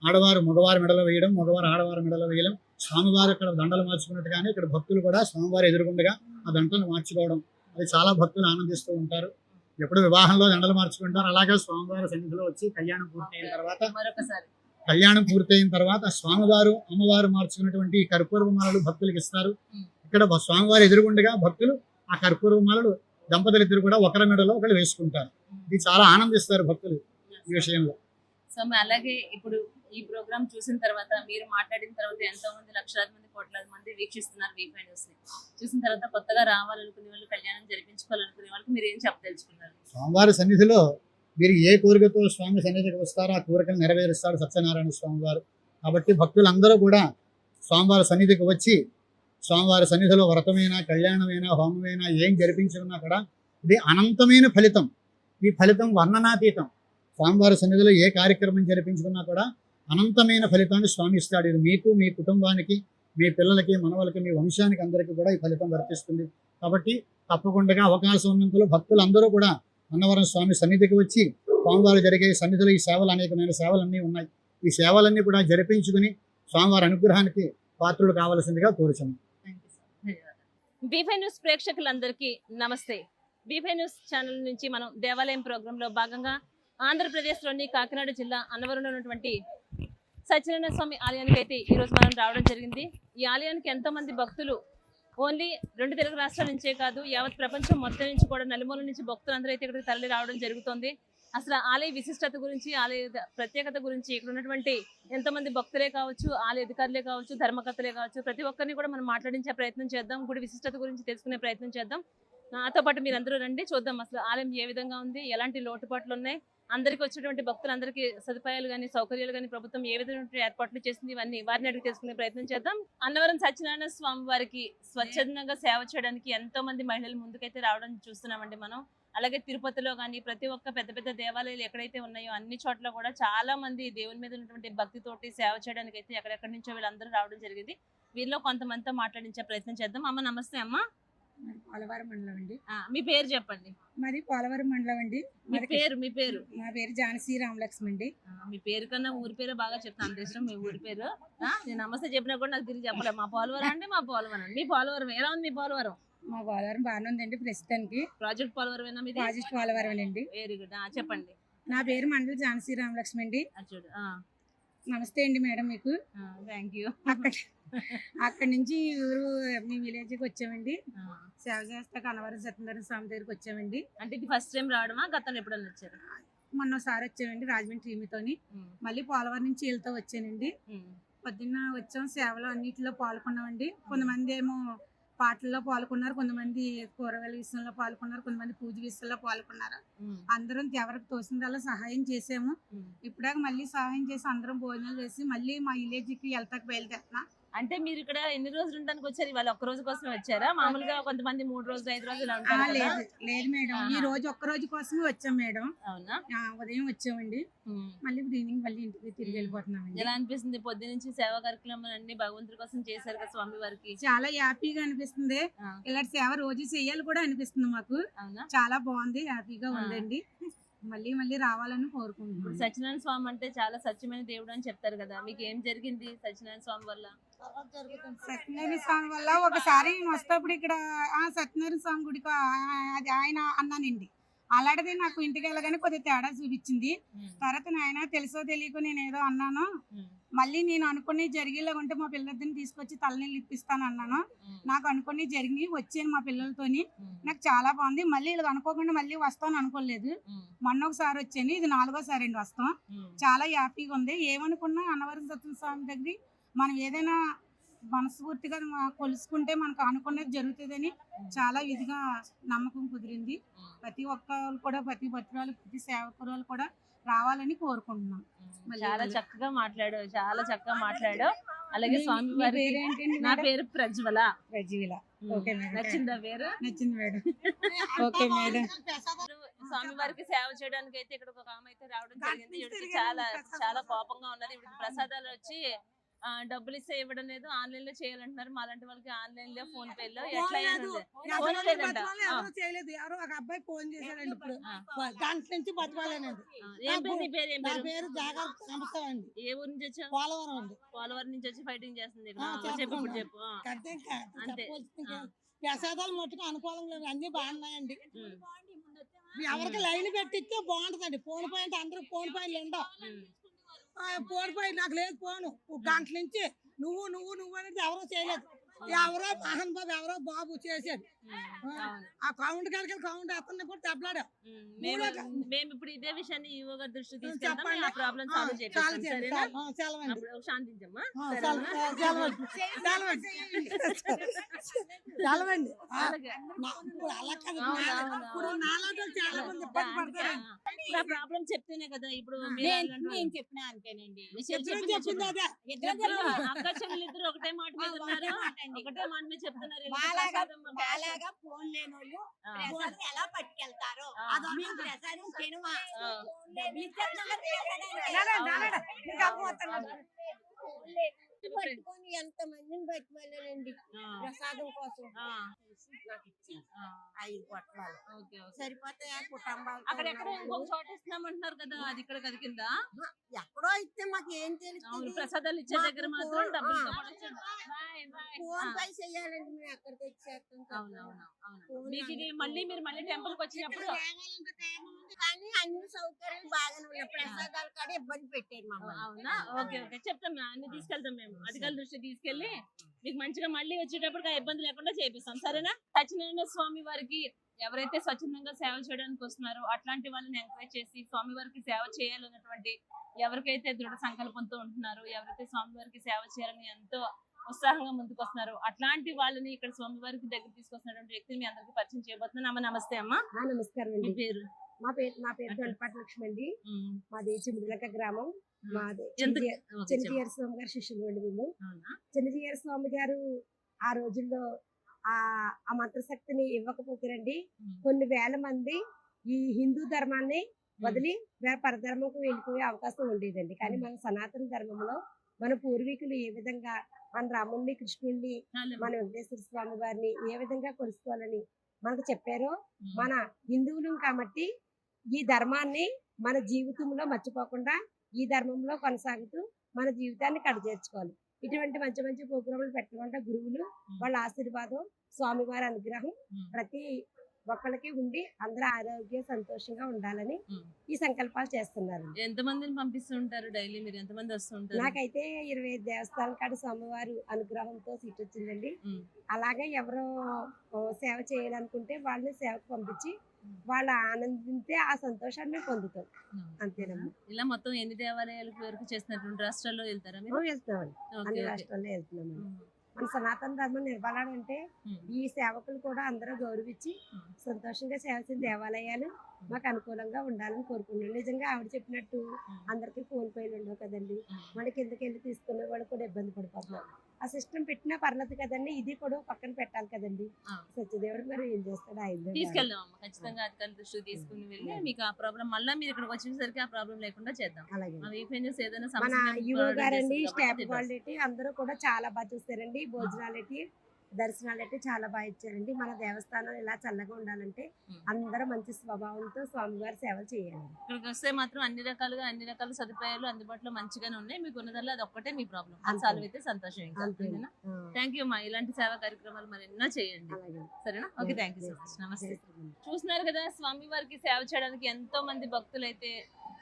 ఆడవారు మగవారి మెడలో వేయడం, మగవారు ఆడవారి మెడలో వేయడం, స్వామివారు ఇక్కడ దండలు మార్చుకున్నట్టుగానే ఇక్కడ భక్తులు కూడా స్వామివారు ఎదురుగుండగా ఆ దండను మార్చుకోవడం, అది చాలా భక్తులు ఆనందిస్తూ ఉంటారు. ఎప్పుడు వివాహంలో దండలు మార్చుకుంటారు, అలాగే స్వామివారి సన్నిధిలో వచ్చి కళ్యాణం పూర్తయిన తర్వాత స్వామివారు అమ్మవారు మార్చుకున్నటువంటి ఈ కర్పూరపు మాలలు భక్తులకు ఇస్తారు. ఇక్కడ స్వామివారి ఎదురుగుండగా భక్తులు ఆ కర్పూరపు మాలలు దంపతులు ఇద్దరు కూడా ఒకరి మెడలో ఒకరు వేసుకుంటారు. ఇది చాలా ఆనందిస్తారు భక్తులు ఈ విషయంలో. స్వామి అలాగే ఇప్పుడు ఈ ప్రోగ్రామ్ చూసిన తర్వాత, మీరు మాట్లాడిన తర్వాత ఎంతో మంది లక్షలాది మంది, కోట్లాది మంది వీక్షిస్తున్నారు V5 న్యూస్ ని. చూసిన తర్వాత కొత్తగా రావాలనుకునే వాళ్ళు, కళ్యాణం జరిపించుకోవాలనుకునే వాళ్ళకి మీరు ఏం చెప్పదలుచుకున్నారు? స్వామివారి సన్నిధిలో మీరు ఏ కోరికతో స్వామి సన్నిధికి వస్తారో ఆ కోరికను నెరవేరుస్తాడు సత్యనారాయణ స్వామివారు. కాబట్టి భక్తులందరూ కూడా స్వామివారి సన్నిధికి వచ్చి స్వామివారి సన్నిధిలో వ్రతమైనా, కళ్యాణమైనా, హోమమైనా ఏం జరిపించుకున్నా కూడా ఇది అనంతమైన ఫలితం. ఈ ఫలితం వర్ణనాతీతం. స్వామివారి సన్నిధిలో ఏ కార్యక్రమం జరిపించుకున్నా కూడా అనంతమైన ఫలితాన్ని స్వామి ఇస్తాడు. ఇది మీకు, మీ కుటుంబానికి, మీ పిల్లలకి, మనవలకి, మీ వంశానికి అందరికీ కూడా ఈ ఫలితం వర్తిస్తుంది. కాబట్టి తప్పకుండా అవకాశం ఉన్నంతలో భక్తులందరూ కూడా అన్నవరం స్వామి సన్నిధికి వచ్చి స్వామివారు జరిగే సన్నిధిలో ఈ సేవలు, అనేకమైన సేవలన్నీ ఉన్నాయి. ఈ సేవలన్నీ కూడా జరిపించుకుని స్వామివారి అనుగ్రహానికి పాత్రులు కావాల్సిందిగా కోరుచున్నాం. V5 న్యూస్ ప్రేక్షకులందరికీ నమస్తే. V5 న్యూస్ ఛానల్ నుంచి మనం దేవాలయం ప్రోగ్రాంలో భాగంగా ఆంధ్రప్రదేశ్లోని కాకినాడ జిల్లా అన్నవరంలో ఉన్నటువంటి సత్యనారాయణ స్వామి ఆలయానికి అయితే ఈరోజు మనం రావడం జరిగింది. ఈ ఆలయానికి ఎంతో మంది భక్తులు ఓన్లీ 2 తెలుగు రాష్ట్రాల నుంచే కాదు, యావత్ ప్రపంచం మొత్తం నుంచి కూడా నలుమూల నుంచి భక్తులందరూ అయితే ఇక్కడికి తరలి రావడం జరుగుతుంది. అసలు ఆలయ విశిష్టత గురించి, ఆలయ ప్రత్యేకత గురించి, ఇక్కడ ఉన్నటువంటి ఎంతోమంది భక్తులే కావచ్చు, ఆలయ అధికారులే కావచ్చు, ధర్మకర్తలే కావచ్చు, ప్రతి ఒక్కరిని కూడా మనం మాట్లాడించే ప్రయత్నం చేద్దాం. గుడి విశిష్టత గురించి తెలుసుకునే ప్రయత్నం చేద్దాం. నాతో పాటు మీరందరూ రండి, చూద్దాం అసలు ఆలయం ఏ విధంగా ఉంది, ఎలాంటి లోటుపాట్లు ఉన్నాయి, అందరికి వచ్చినటువంటి భక్తులందరికీ సదుపాయాలు కానీ, సౌకర్యాలు కానీ ప్రభుత్వం ఏ విధమైన ఏర్పాట్లు చేసింది, ఇవన్నీ వారిని అడిగి తెలుసుకునే ప్రయత్నం చేద్దాం. అన్నవరం సత్యనారాయణ స్వామి వారికి స్వచ్ఛందంగా సేవ చేయడానికి ఎంతో మంది మహిళలు ముందుకైతే రావడం చూస్తున్నామండి మనం. అలాగే తిరుపతిలో కానీ ప్రతి ఒక్క పెద్ద పెద్ద దేవాలయాలు ఎక్కడైతే ఉన్నాయో అన్ని చోట్ల కూడా చాలా మంది దేవుని మీద ఉన్నటువంటి భక్తితోటి సేవ చేయడానికి అయితే ఎక్కడెక్కడి నుంచో వీళ్ళందరూ రావడం జరిగింది. వీళ్ళలో కొంతమందితో మాట్లాడించే ప్రయత్నం చేద్దాం. అమ్మ నమస్తే అమ్మ. మరి పోలవరం మండలం అండి. మీ పేరు చెప్పండి. మరి పోలవరం మండలం అండి. మీ పేరు మా పేరు ఝాన్సీ రామలక్ష్మి అండి. మీ పేరు కన్నా ఊరి పేరు బాగా చెప్తాను, అంత ఇష్టం మీ ఊరి పేరు. నేను నమస్తే చెప్పినా కూడా నాకు తిరిగి చెప్పలేదు. మా పోలవరం అంటే మా పోలవరం అండి. మీ పోలవరం ఎలా ఉంది? మీ పోలవరం? మా పోలవరం బాగానే ఉందండి ప్రస్తుతానికి. ప్రాజెక్ట్ పోలవరం మీది? ప్రాజెక్ట్ పోలవరం అండి. Very good. చెప్పండి. నా పేరు మండలి ఝాన్సీ రామలక్ష్మి అండి. చూడు. నమస్తే అండి మేడం మీకు. Thank you. అక్కడి నుంచి ఊరు మీ విలేజ్కి వచ్చామండి. సేవ చేస్తా కనవరం సత్యనారాయణ స్వామి దగ్గరికి వచ్చామండి. అంటే ఇది ఫస్ట్ టైం రావడమా? గతంలో ఎప్పుడన్నా వచ్చారు? మొన్నసారి వచ్చామండి రాజమండ్రి టీమ్తోని. మళ్ళీ పోలవరం నుంచి వీళ్ళతో వచ్చానండి. పొద్దున్న వచ్చాం, సేవలో అన్నిటిలో పాల్గొన్నామండి. కొంతమంది ఏమో పాటల్లో పాల్గొన్నారు, కొంతమంది కూరగాయల విషయంలో పాల్గొన్నారు, కొంతమంది పూజ విషయంలో పాల్గొన్నారు. అందరం ఎవరికి తోసిందల్లా సహాయం చేసాము. ఇప్పుడాక మళ్ళీ సహాయం చేసి అందరం భోజనాలు చేసి మళ్ళీ మా విలేజ్కి వెళ్తాక బయలుదేరుతున్నా. అంటే మీరు ఇక్కడ ఎన్ని రోజులు ఉండడానికి వచ్చారు? ఇవాళ ఒక్క రోజు కోసం వచ్చారా? మామూలుగా కొంతమంది 3 రోజులు 5 రోజులు లేదు మేడం, ఈ రోజు ఒక్క రోజు కోసమే వచ్చాం మేడం. అవునా? ఉదయం వచ్చామండి, మళ్ళీ ఈవినింగ్ మళ్ళీ ఇంటికి తిరిగి వెళ్ళిపోతున్నాం. ఎలా అనిపిస్తుంది? పొద్దు నుంచి సేవా కార్యక్రమాలు అన్ని భగవంతుడి కోసం చేశారు కదా స్వామి వారికి. చాలా హ్యాపీగా అనిపిస్తుంది. ఇలాంటి సేవ రోజు చెయ్యాలి కూడా అనిపిస్తుంది మాకు. చాలా బాగుంది, హ్యాపీగా ఉందండి. మళ్ళీ మళ్ళీ రావాలని కోరుకుంటున్నాం. సత్యనారాయణ స్వామి అంటే చాలా సత్యమైన దేవుడు అని చెప్తారు కదా, మీకు ఏం జరిగింది సత్యనారాయణ స్వామి వల్ల? సత్యనారాయణ స్వామి వల్ల ఒకసారి నేను వస్తేప్పుడు ఇక్కడ సత్యనారాయణ స్వామి గుడికి అది ఆయన అన్నానండి. అలాంటిది నాకు ఇంటికి వెళ్ళగానే కొద్దిగా తేడా చూపించింది. తర్వాత నాయన తెలుసో తెలియకో నేను ఏదో అన్నాను. మళ్ళీ నేను అనుకుని జరిగేలా ఉంటే మా పిల్లలిద్దరిని తీసుకొచ్చి తలనీళ్ళు ఇప్పిస్తాను అన్నాను. నాకు అనుకుని జరిగి వచ్చాను మా పిల్లలతోని. నాకు చాలా బాగుంది. మళ్ళీ ఇలా అనుకోకుండా మళ్ళీ వస్తాను అనుకోలేదు. మొన్న ఒకసారి వచ్చాను, ఇది 4గోసారి అండి వస్తాం. చాలా హ్యాపీగా ఉంది. ఏమనుకున్నా అన్నవరం సత్యనారాయణ స్వామి దగ్గర మనం ఏదైనా మనస్ఫూర్తిగా కొలుసుకుంటే మనకు అనుకున్నది జరుగుతుందని చాలా ఇదిగా నమ్మకం కుదిరింది. ప్రతి ఒక్కరు కూడా, ప్రతి భక్తురాలు, ప్రతి సేవకురాలు కూడా రావాలని కోరుకుంటున్నాం. చాలా చక్కగా మాట్లాడావు, చాలా చక్కగా మాట్లాడావు. అలాగే స్వామి వారి నా పేరు ప్రజ్వల. Okay madam. నచ్చిందా పేరు? నచ్చింది మేడం. Okay madam. స్వామి వారికి సేవ చేయడానికి అయితే ఇక్కడ ఒక ఆమె అయితే రావడం జరిగింది. ఇవిడికి చాలా చాలా కోపంగా ఉన్నది. ఇవిడికి ప్రసాదాలు వచ్చి డబ్బులు ఇస్తే ఇవ్వడం లేదు, ఆన్లైన్ లో చేయాలంటున్నారు. మాలాంటి వాళ్ళకి ఆన్లైన్ లో ఫోన్ పే లో ఎట్లా చేయలేదు. ఎవరో ఒక అబ్బాయి ఫోన్ చేశారండి ఇప్పుడు, దాంట్లో నుంచి బతకాలేనండి. ఏం పేరు? నీ పేరు? ఏం పేరు? పేరు జాగ్రత్త నమస్తే అండి. ఏ ఊరు నుంచి వచ్చావు? పోలవరం అండి. పోలవరం నుంచి వచ్చి ఫైటింగ్ చేస్తుంది ఇక్కడ. చెప్పు ఇప్పుడు చెప్పు. అంతే. ప్రసాదాలు మట్టుకు అనుకూలం లేదు, అన్ని బాగున్నాయండి. ఎవరికి లైన్ పెట్టిస్తే బాగుంటదండి. ఫోన్ పాయింట్ అందరూ ఫోన్ పాయింట్లు ఉండవు. ఫోన్ పాయింట్ నాకు లేదు. ఫోను ఒక గంట నుంచి నువ్వు నువ్వు నువ్వు అనేది ఎవరో చేయలేదు. ఎవరో మహన్ బాబు ఎవరో బాబు చేసేది. ఆ కౌంట్ కనుక కౌంట్ అతన్ని కూడా దెబ్బలాడా. మేము ఇప్పుడు ఇదే విషయాన్ని ఈవో గారి దృష్టికి తీసుకెళ్తాం. ఆ ప్రాబ్లం సాల్వ్ చేయాలి. శాంతించమ్మా. ప్రాబ్లం చెప్తేనే కదా ఇప్పుడు నేను చెప్పినా అంతేనండి. అక్క చెల్లెలు ఇద్దరు ఒకటే మాట మీద ఉన్నారు, ఒకటే మాట మీద చెప్తున్నారు. అలాగా ఫోన్ లేని వాళ్ళు ప్రసాదం ఎలా పట్టుకెళ్తారో మేము ప్రసాదం తినమా. పట్టుకొని ఎంత మందిని పట్టుకెళ్ళానండి ప్రసాదం కోసం. నాకు ఇచ్చాను 5 పొట్లాలు. సరిపోతాయా కుటుంబాలు? అక్కడ ఎక్కడ ఇంకొక చోట ఇస్తున్నామంటున్నారు కదా, అది ఇక్కడ కదా కింద ఎక్కడో ఇస్తే మాకు ఏం తెలుస్తుంది? ప్రసాదాలు ఇచ్చే దగ్గర మాత్రం డబ్బులు ఫోన్ పై చెయ్యాలండి. మేము ఎక్కడ తెచ్చేస్తాం. మీకు ఇది మళ్ళీ మీరు మళ్ళీ టెంపుల్ కి వచ్చినప్పుడు కానీ అన్ని సౌకర్యాలు బాగానే ఉన్నాయి. ప్రసాదాలు కాడ ఇబ్బంది పెట్టారు మమ్మల్ని. అవునా? ఓకే ఓకే చెప్తాం, అన్ని తీసుకెళ్తాం. మేము అధికారుల దృష్టి తీసుకెళ్లి మీకు మంచిగా మళ్ళీ వచ్చేటప్పుడు ఇబ్బంది లేకుండా చేపిస్తాం. సరేనా? సత్యనారాయణ స్వామి వారికి ఎవరైతే స్వచ్ఛందంగా సేవ చేయడానికి వస్తున్నారో అట్లాంటి వాళ్ళని ఎంకరేజ్ చేసి స్వామి వారికి సేవ చేయాలన్నటువంటి ఎవరికైతే దృఢ సంకల్పంతో ఉంటున్నారో, ఎవరైతే స్వామి వారికి సేవ చేయాలని ఎంతో ఉత్సాహంగా ముందుకు వస్తున్నారు, అట్లాంటి వాళ్ళని ఇక్కడ స్వామి వారికి దగ్గర తీసుకొస్తున్నటువంటి వ్యక్తిని మీ అందరికి పరిచయం చేయబోతున్నాను. అమ్మ నమస్తే. అమ్మా నమస్కారం అండి. పేరు? నా పేరు గణపాటి లక్ష్మి అండి. మాది చిమిడిలక గ్రామం. మాది చెన్నజీయర్ స్వామి గారు శిష్యులు అండి. మేము చెన్నజీయర్ స్వామి గారు ఆ రోజుల్లో ఆ మంత్రశక్తిని ఇవ్వకపోతేనండి కొన్ని వేల మంది ఈ హిందూ ధర్మాన్ని వదిలి వేరే పరధర్మంకు వెళ్ళిపోయే అవకాశం ఉండేదండి. కానీ మన సనాతన ధర్మంలో మన పూర్వీకులు ఏ విధంగా మన రాముణ్ణి, కృష్ణుణ్ణి, మన వెంకటేశ్వర స్వామి వారిని ఏ విధంగా కొలుసుకోవాలని మనకు చెప్పారో, మన హిందువులు కాబట్టి ఈ ధర్మాన్ని మన జీవితంలో మర్చిపోకుండా ఈ ధర్మంలో కొనసాగుతూ మన జీవితాన్ని కడచేర్చుకోవాలి. ఇటువంటి మంచి మంచి ప్రోగ్రాములు పెట్టడం వల్ల గురువులు వాళ్ళ ఆశీర్వాదం, స్వామివారి అనుగ్రహం ప్రతి ఒక్కళ్ళకి ఉండి అందరూ ఆరోగ్య సంతోషంగా ఉండాలని ఈ సంకల్పాలు చేస్తున్నారు. ఎంత మందిని పంపిస్తుంటారు డైలీ? మీరు ఎంత మంది వస్తుంటారు? నాకైతే 25 దేవస్థానాల కాడ స్వామివారి అనుగ్రహంతో సీట్ వచ్చిందండి. అలాగే ఎవరో సేవ చేయాలనుకుంటే వాళ్ళని సేవకు పంపించి వాళ్ళు ఆనందించే ఆ సంతోషాన్ని మేము పొందుతాం. అంతేనమ్మా. ఇలా మొత్తం ఎన్ని దేవాలయాలకు వరకు చేస్తున్నటువంటి రాష్ట్రాల్లో వెళ్తారా మీరు? వెళ్తామండి, అన్ని రాష్ట్రాల్లో వెళ్తున్నామండి. మన సనాతన ధర్మం నిలబడాలంటే ఈ సేవకులు కూడా అందరూ గౌరవించి సంతోషంగా సేవించిన దేవాలయాలు మాకు అనుకూలంగా ఉండాలని కోరుకున్నాను. నిజంగా ఆవిడ చెప్పినట్టు అందరికీ ఫోన్ పేలు ఉండవు కదండి, మనకి కిందకి వెళ్ళి తీసుకునే వాళ్ళు కూడా ఇబ్బంది పడిపోతున్నారు. ఆ సిస్టమ్ పెట్టినా పర్లేదు కదండి, ఇది కూడా పక్కన పెట్టాలి కదండి. సత్యదేవుడు మరి ఏం చేస్తాడు, ఆయన తీసుకెళ్దాం అమ్మ, ఖచ్చితంగా అధికారుల దృష్టికి తీసుకుని వెళ్ళి మీకు ఆ ప్రాబ్లం మళ్ళీ మీరు ఇక్కడికి వచ్చేసరికి ఆ ప్రాబ్లం లేకుండా చేద్దాం. అలాగే ఏదైనా మన యువ గారండి, స్టాఫ్ క్వాలిటీ అందరూ కూడా చాలా బాగా చూస్తారండి. భోజనాలు దర్శనాలు చాలా బాగా ఇచ్చారండి. మన దేవస్థానం ఇలా చల్లగా ఉండాలంటే అందరూ మంచి స్వభావంతో స్వామివారి సేవలు చేయాలి. ఇక్కడికి వస్తే మాత్రం అన్ని రకాల సదుపాయాలు అందుబాటులో మంచిగానే ఉన్నాయి. మీకు ఉన్నదల్లా అది ఒక్కటే మీ ప్రాబ్లం, అది సాల్వ్ అయితే సంతోషం. థ్యాంక్ యూ అమ్మా, ఇలాంటి సేవా కార్యక్రమాలు మరి ఎన్నో చేయండి. సరేనా? Okay, thank you so much. నమస్తే. చూస్తున్నారు కదా, స్వామి వారికి సేవ చేయడానికి ఎంతో మంది భక్తులు అయితే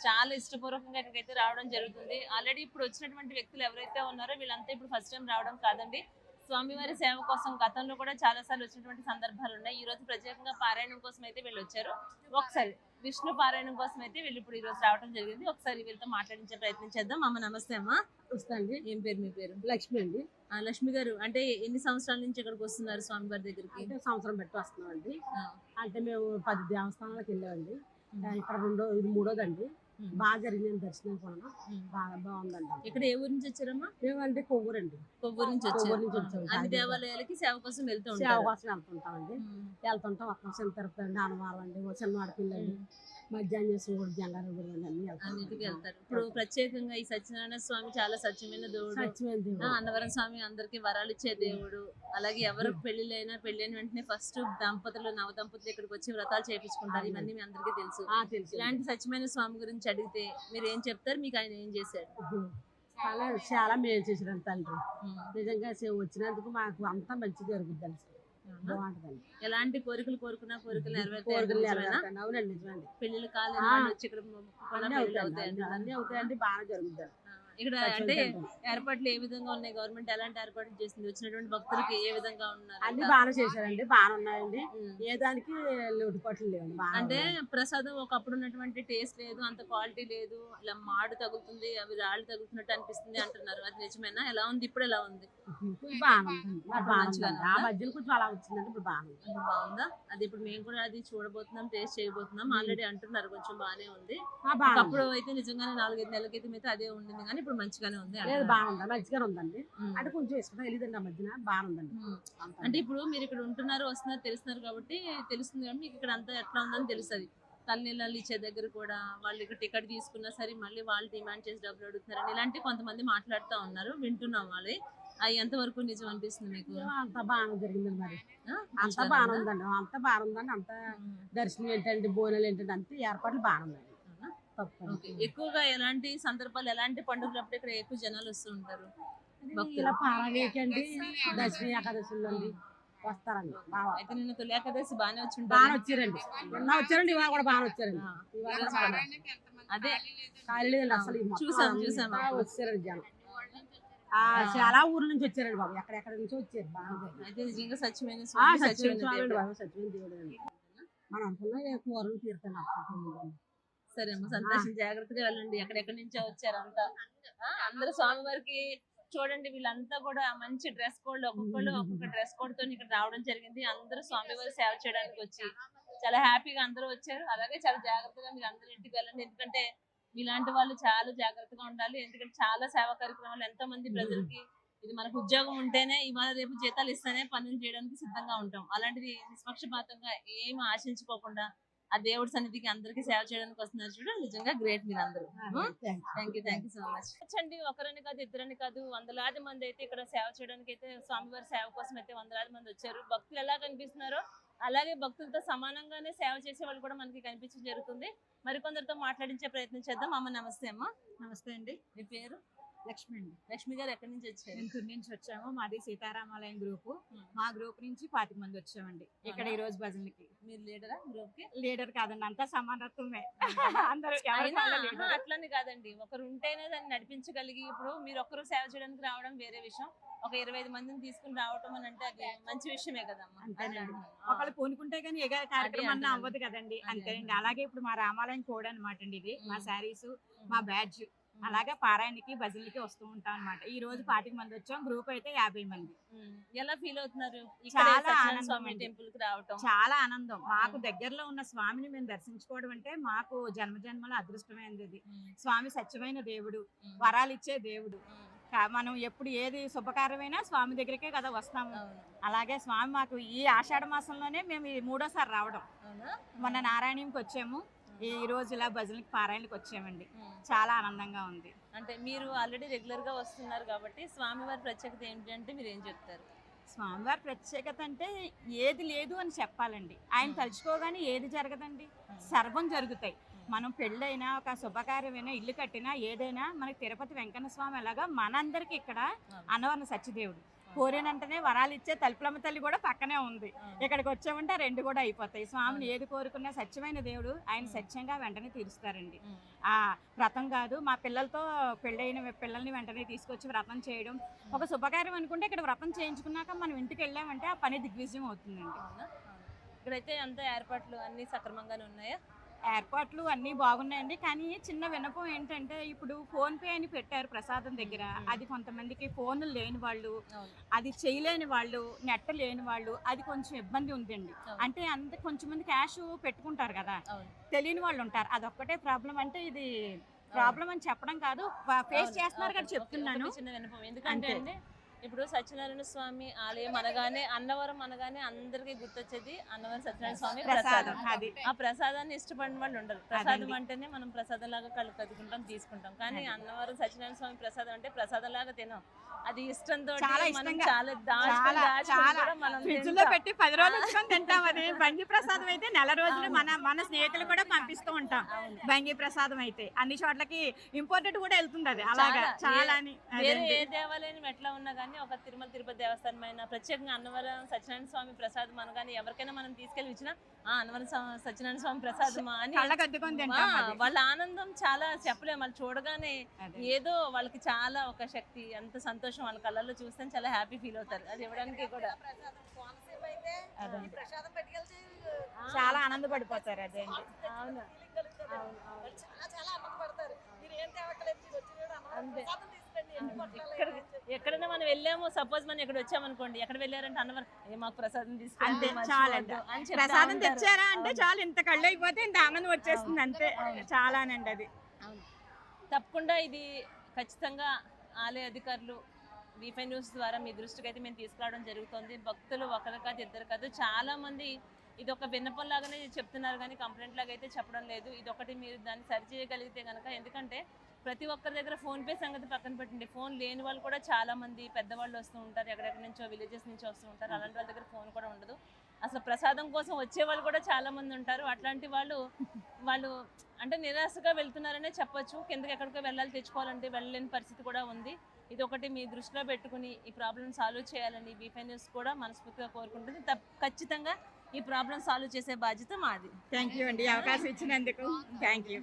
చాలా ఇష్టపూర్వకంగా ఇక్కడికైతే రావడం జరుగుతుంది. ఆల్రెడీ ఇప్పుడు వచ్చినటువంటి వ్యక్తులు ఎవరైతే ఉన్నారో వీళ్ళంతా ఇప్పుడు ఫస్ట్ టైం రావడం కాదండి. స్వామివారి సేవ కోసం గతంలో కూడా చాలా సార్లు వచ్చినటువంటి సందర్భాలు ఉన్నాయి. ఈ రోజు ప్రత్యేకంగా పారాయణం కోసం అయితే వీళ్ళు వచ్చారు. ఒకసారి విష్ణు పారాయణం కోసం అయితే వీళ్ళు ఇప్పుడు ఈ రోజు రావడం జరిగింది. ఒకసారి వీళ్ళతో మాట్లాడించే ప్రయత్నం చేద్దాం. అమ్మ నమస్తే. అమ్మ వస్తాండి. ఏం పేరు మీ పేరు? లక్ష్మి అండి. లక్ష్మి గారు, అంటే ఎన్ని సంవత్సరాల నుంచి ఇక్కడికి వస్తున్నారు స్వామివారి దగ్గరికి? సంవత్సరం బట్టి వస్తున్నామండి. అంటే మేము 10 దేవస్థానాలకు వెళ్ళామండి. ఇక్కడ ఇది 3వదండి. బాగా జరిగింది దర్శనం కూడా, బాగా బాగుందండి. ఇక్కడ ఏ ఊరు నుంచి వచ్చారమ్మా? మేము అంటే కొవ్వూరండి. కొవ్వూరు నుంచి వచ్చారు. అన్ని దేవాలయాలకి సేవ కోసం వెళ్తూ సేవ కోసం వెళ్తుంటామండి. వెళ్తుంటాం. వస్తాం చిన్న తిరుపతి అండి, అన్నవరం అండి, చిన్నవాడ పిల్లండి, మధ్యాహ్నం చేసి కూడా జంగారం కూడా అన్నిటికీ వెళ్తారు. ఇప్పుడు ప్రత్యేకంగా ఈ సత్యనారాయణ స్వామి చాలా సత్యమైన దేవుడు, అన్నవరం స్వామి అందరికి వరాలు ఇచ్చే దేవుడు. అలాగే ఎవరు పెళ్లిళ్ళైనా పెళ్ళైన వెంటనే ఫస్ట్ నవ దంపతులు ఇక్కడికి వచ్చి వ్రతాలు చేయించుకుంటారు. ఇవన్నీ మీ అందరికీ తెలుసు. ఇలాంటి సత్యమైన స్వామి గురించి అడిగితే మీరు ఏం చెప్తారు? మీకు ఆయన ఏం చేశాడు? చాలా మేలు చేసాడు తండ్రి. నిజంగా వచ్చినందుకు మాకు అంతా మంచి జరుగుద్దండి. బాగుంటుందండి. ఎలాంటి కోరికలు కోరుకున్నా కోరికలు నెరవేరుతాయి. అవునండి, నిజమండి. పెళ్లిళ్ళు కాలేదు వచ్చి ఇక్కడ అన్ని అవుతాయండి, బాగా జరుగుతుంది. ఇక్కడ అంటే ఏర్పాట్లు ఏ విధంగా ఉన్నాయి? గవర్నమెంట్ ఎలాంటి ఏర్పాట్లు చేసింది? వచ్చినటువంటి భక్తులకి ఏ విధంగా ఉన్నారు? అన్ని బాగా చేశారండి, బాగా ఉన్నాయండి. ఏ దానికి లోటుపాట్లు లేవండి. అంటే ప్రసాదం ఒకప్పుడు ఉన్నటువంటి టేస్ట్ లేదు, అంత క్వాలిటీ లేదు, ఇలా మాడు తగులుతుంది, అవి రాళ్ళు తగులుతున్నట్టు అనిపిస్తుంది అంటున్నారు. అది నిజమేనా? ఎలా ఉంది ఇప్పుడు? ఎలా ఉంది? ఆ మధ్యలో కొంచెం అలా వచ్చిందండి, ఇప్పుడు బాగుందా? అది ఇప్పుడు మేము కూడా అది చూడబోతున్నాం, టేస్ట్ చేయబోతున్నాం. ఆల్రెడీ అంటున్నారు కొంచెం బాగానే ఉంది. ఒకప్పుడు అయితే నిజంగానే 4-5 నెలల క్రితం అయితే అదే ఉండింది, కానీ ఇప్పుడు మంచిగానే ఉంది. బాగుంది, మంచిగానే ఉందండి. అంటే కొంచెం ఇష్టం తెలియదండి, ఆ మధ్యన బాగుందండి. అంటే ఇప్పుడు మీరు ఇక్కడ ఉంటున్నారు, వస్తున్నారు, తెలుస్తున్నారు కాబట్టి తెలుస్తుంది. కానీ మీకు ఇక్కడ అంతా ఎట్లా ఉందని తెలుస్తుంది. తల్లిళ్ళు ఇచ్చే దగ్గర కూడా వాళ్ళు ఇక్కడ టికెట్ తీసుకున్నా సరే మళ్ళీ వాళ్ళు డిమాండ్ చేసి డబ్బులు అడుగుతున్నారని ఇలాంటి కొంతమంది మాట్లాడుతూ ఉన్నారు, వింటున్నాం. వాళ్ళు అది ఎంతవరకు నిజం అనిపిస్తుంది మీకు? అంత బాగా జరిగిందండి, మరి అంత బాగుందండి. అంత బాగుందండి. అంత దర్శనం ఏంటంటే, బోనాలు ఏంటంటే, అంత ఏర్పాట్లు బాగుందండి. ఎక్కువగా ఎలాంటి సందర్భాలు, ఎలాంటి పండుగలు అప్పుడు ఇక్కడ ఎక్కువ జనాలు వస్తూ ఉంటారు? ఇలా పారాయణండి, దర్శనం ఏకాదశిలో వస్తారండి. అయితే నిన్న తొలి ఏకాదశి బాగానే వచ్చారండి. నిన్న వచ్చారండి, ఇవాళ కూడా బాగా వచ్చారండి. అదే ఖాళీ అసలు చూసాం వచ్చారండి జనం. చాలా ఊర్ల నుంచి వచ్చారండి బాబు, ఎక్కడెక్కడ నుంచి వచ్చారు. బాగా అయితే నిజంగా సత్యమైన సత్యమైన దేవుడు అండి. మనం అనుకున్నా కూరలు తీరుతాను. సరే అమ్మ, సంతోషం. జాగ్రత్తగా వెళ్ళండి. ఎక్కడెక్కడి నుంచో వచ్చారు అంతా. అందరూ స్వామివారికి చూడండి, వీళ్ళంతా కూడా మంచి డ్రెస్ కోడ్, ఒక్కొక్క డ్రెస్ కోడ్ తో ఇక్కడ రావడం జరిగింది. అందరూ స్వామివారి సేవ చేయడానికి వచ్చి చాలా హ్యాపీగా అందరూ వచ్చారు. అలాగే చాలా జాగ్రత్తగా మీరు అందరూ ఇంటికి వెళ్ళండి. ఎందుకంటే మీలాంటి వాళ్ళు చాలా జాగ్రత్తగా ఉండాలి. ఎందుకంటే చాలా సేవా కార్యక్రమాలు ఎంతో మంది ప్రజలకి, ఇది మనకు ఉద్యోగం ఉంటేనే ఇవాళ రేపు జీతాలు ఇస్తేనే పనులు చేయడానికి సిద్ధంగా ఉంటాం. అలాంటిది నిష్పక్షపాతంగా ఏమి ఆశించుకోకుండా ఆ దేవుడి సన్నిధికి అందరికి సేవ చేయడానికి వస్తున్నారు చూడు, నిజంగా గ్రేట్ మీరు అందరూ. Thank you so much. వచ్చండి, ఒకరని కాదు ఇద్దరని కాదు, వందలాది మంది అయితే ఇక్కడ సేవ చేయడానికి అయితే, స్వామివారి సేవ కోసం అయితే వందలాది మంది వచ్చారు. భక్తులు ఎలా కనిపిస్తున్నారో అలాగే భక్తులతో సమానంగానే సేవ చేసే వాళ్ళు కూడా మనకి కనిపించడం జరుగుతుంది. మరికొందరితో మాట్లాడించే ప్రయత్నం చేద్దాం. అమ్మ నమస్తే. అమ్మ నమస్తే అండి. మీ పేరు? లక్ష్మి అండి. లక్ష్మి గారు ఎక్కడి నుంచి వచ్చారు? నేను తుని నుంచి వచ్చాము. మాది సీతారామాలయం గ్రూప్. మా గ్రూప్ నుంచి 25 మంది వచ్చామండి ఇక్కడ ఈ రోజు భజనకి. మీరు లీడరా గ్రూప్ కి? లీడర్ కాదండి, అంతా సమానత్వమే. అందరూ ఎవరికి అయినా వాళ్ళ leader. అట్లని కాదండి, ఒకరు ఉంటేనే దాన్ని నడిపించగలిగి, ఇప్పుడు మీరు ఒక్కరు సేవ చేయడానికి రావడం వేరే విషయం, ఒక 25 మందిని తీసుకుని రావటం అని అంటే అది మంచి విషయమే కదమ్మా. అంతేనండి. ఒకళ్ళు పూనుకుంటే కానీ ఏ కార్యక్రమం అన్నా అవ్వదు కదండి. అంతేనండి. అలాగే ఇప్పుడు మా రామాలయం కోడ్ అనమాట అండి ఇది. మా శారీస్, మా బ్యాడ్జ్, అలాగే పారాయణకి భజనలకి వస్తూ ఉంటాం అనమాట. ఈ రోజు 25 మంది వచ్చాం. గ్రూప్ అయితే 50 మంది. ఎలా ఫీల్ అవుతున్నారు చాలా ఆనందం అండి. టెంపుల్ కి రావటం? చాలా ఆనందం. మాకు దగ్గరలో ఉన్న స్వామిని మేము దర్శించుకోవడం అంటే మాకు జన్మజన్మల అదృష్టమైనది. స్వామి సత్యమైన దేవుడు, వరాలు ఇచ్చే దేవుడు. మనం ఎప్పుడు ఏది శుభకార్యమైనా స్వామి దగ్గరికే కదా వస్తాము. అలాగే స్వామి మాకు ఈ ఆషాఢ మాసంలోనే మేము 3వ సారి రావడం. మొన్న నారాయణంకి వచ్చాము, ఈ రోజు ఇలా భజనకి పారాయణకి వచ్చామండి. చాలా ఆనందంగా ఉంది. అంటే మీరు ఆల్రెడీ రెగ్యులర్ గా వస్తున్నారు కాబట్టి స్వామివారి ప్రత్యేకత ఏంటి అంటే మీరు ఏం చెప్తారు? స్వామివారి ప్రత్యేకత అంటే ఏది లేదు అని చెప్పాలండి. ఆయన తలుచుకోగానే ఏది జరగదండి, సర్వం జరుగుతాయి. మనం పెళ్ళైనా, ఒక శుభకార్యమైనా, ఇల్లు కట్టినా, ఏదైనా మనకి తిరుపతి వెంకన్న స్వామి ఎలాగా మనందరికి ఇక్కడ అన్నవరణ సత్యదేవుడు. కోరినంటనే వరాలు ఇచ్చే తలుపులమ్మ తల్లి కూడా పక్కనే ఉంది. ఇక్కడికి వచ్చామంటే 2 కూడా అయిపోతాయి. స్వామిని ఏది కోరుకున్నా సత్యమైన దేవుడు ఆయన సత్యంగా వెంటనే తీరుస్తారండి. ఆ వ్రతం కాదు, మా పిల్లలతో పెళ్ళైన పిల్లల్ని వెంటనే తీసుకొచ్చి వ్రతం చేయడం. ఒక శుభకార్యం అనుకుంటే ఇక్కడ వ్రతం చేయించుకున్నాక మనం ఇంటికి వెళ్ళామంటే ఆ పని దిగ్విజయం అవుతుందండి. ఇక్కడైతే అంత ఏర్పాట్లు అన్ని సక్రమంగానే ఉన్నాయా? ఏర్పాట్లు అన్నీ బాగున్నాయండి. కానీ చిన్న విన్నపం ఏంటంటే, ఇప్పుడు ఫోన్పే అని పెట్టారు ప్రసాదం దగ్గర. అది కొంతమందికి ఫోన్లు లేని వాళ్ళు, అది చేయలేని వాళ్ళు, నెట్ లేని వాళ్ళు, అది కొంచెం ఇబ్బంది ఉందండి. అంటే కొంచెం మంది క్యాష్ పెట్టుకుంటారు కదా, తెలియని వాళ్ళు ఉంటారు. అదొక్కటే ప్రాబ్లం. అంటే ఇది ప్రాబ్లం అని చెప్పడం కాదు, ఫేస్ చేస్తున్నారు కదా చెప్తున్నాను. చిన్న విన్నపం ఎందుకంటే ఇప్పుడు సత్యనారాయణ స్వామి ఆలయం అనగానే, అన్నవరం అనగానే అందరికి గుర్తొచ్చేది అన్నవరం సత్యనారాయణ స్వామి ప్రసాదం. ఆ ప్రసాదాన్ని ఇష్టపడిన వాళ్ళు ఉండరు. ప్రసాదం అంటేనే మనం ప్రసాదం లాగా కళ్ళు కదుకుంటాం, తీసుకుంటాం. కానీ అన్నవరం సత్యనారాయణ స్వామి ప్రసాదం అంటే ప్రసాదం లాగా తినాం, అది ఇష్టంతో ఫ్రిడ్జ్ లో పెట్టి 10 రోజులు ఉంచుకొని తింటాం. అది బంగి ప్రసాదం అయితే నెల రోజులు మన స్నేహితులు కూడా పంపిస్తూ ఉంటాం. బంగి ప్రసాదం అయితే అన్ని చోట్లకి ఇంపోర్టెడ్ కూడా వెళ్తుంది. అది అలాగా చాలా. వేరే ఏ దేవాలయం ఎట్లా ఉన్నా కానీ, ఒక తిరుమల తిరుపతి దేవస్థానం అయినా, ప్రత్యేకంగా అన్నవరం సత్యనారాయణ స్వామి ప్రసాదం అనగానే ఎవరికైనా మనం తీసుకెళ్లి ఇచ్చినా అన్నవరం సత్యనారాయణ స్వామి ప్రసాదమా అని వాళ్ళ ఆనందం చాలా చెప్పలేము. వాళ్ళు చూడగానే ఏదో వాళ్ళకి చాలా ఒక శక్తి, అంత సంతోషం వాళ్ళ కళ్ళల్లో చూస్తే చాలా హ్యాపీ ఫీల్ అవుతారు. అది ఇవ్వడానికి కూడా చాలా ఆనందపడిపోతారు. అదే అవును. ఎక్కడైనా మనం వెళ్ళాము, సపోజ్ మనం ఇక్కడ వచ్చామనుకోండి, ఎక్కడ వెళ్ళారంటే అన్నవరం మాకు ప్రసాదం తీసుకుంటే ప్రసాదం తెచ్చారా అంటే చాలు, ఇంత కళ్ళు అయిపోతే ఇంత ఆనందం వచ్చేస్తుంది. అంతే, చాలానండి. అది తప్పకుండా ఇది ఖచ్చితంగా ఆలయ అధికారులు V5 న్యూస్ ద్వారా మీ దృష్టికి అయితే మేము తీసుకురావడం జరుగుతుంది. భక్తులు ఒకరు కాదు, ఇద్దరు కాదు, చాలా మంది ఇది ఒక విన్నపం లాగానే చెప్తున్నారు కానీ కంప్లైంట్ లాగా అయితే చెప్పడం లేదు. ఇది ఒకటి మీరు దాన్ని సరి చేయగలిగితే కనుక, ఎందుకంటే ప్రతి ఒక్కరి దగ్గర ఫోన్పే సంగతి పక్కన పెట్టండి, ఫోన్ లేని వాళ్ళు కూడా చాలా మంది పెద్దవాళ్ళు వస్తూ ఉంటారు, ఎక్కడెక్కడి నుంచో విలేజెస్ నుంచి వస్తూ ఉంటారు. అలాంటి వాళ్ళ దగ్గర ఫోన్ కూడా ఉండదు. అసలు ప్రసాదం కోసం వచ్చే వాళ్ళు కూడా చాలా మంది ఉంటారు. అట్లాంటి వాళ్ళు అంటే నిరాశగా వెళ్తున్నారనే చెప్పొచ్చు. కిందకి ఎక్కడికో వెళ్ళాలి, తెచ్చుకోవాలంటే వెళ్ళలేని పరిస్థితి కూడా ఉంది. ఇది ఒకటి మీ దృష్టిలో పెట్టుకుని ఈ ప్రాబ్లం సాల్వ్ చేయాలని V5 న్యూస్ కూడా మనస్ఫూర్తిగా కోరుకుంటుంది. ఖచ్చితంగా ఈ ప్రాబ్లం సాల్వ్ చేసే బాధ్యత మాది. థ్యాంక్ యూ అండి, అవకాశం ఇచ్చినందుకు. Thank you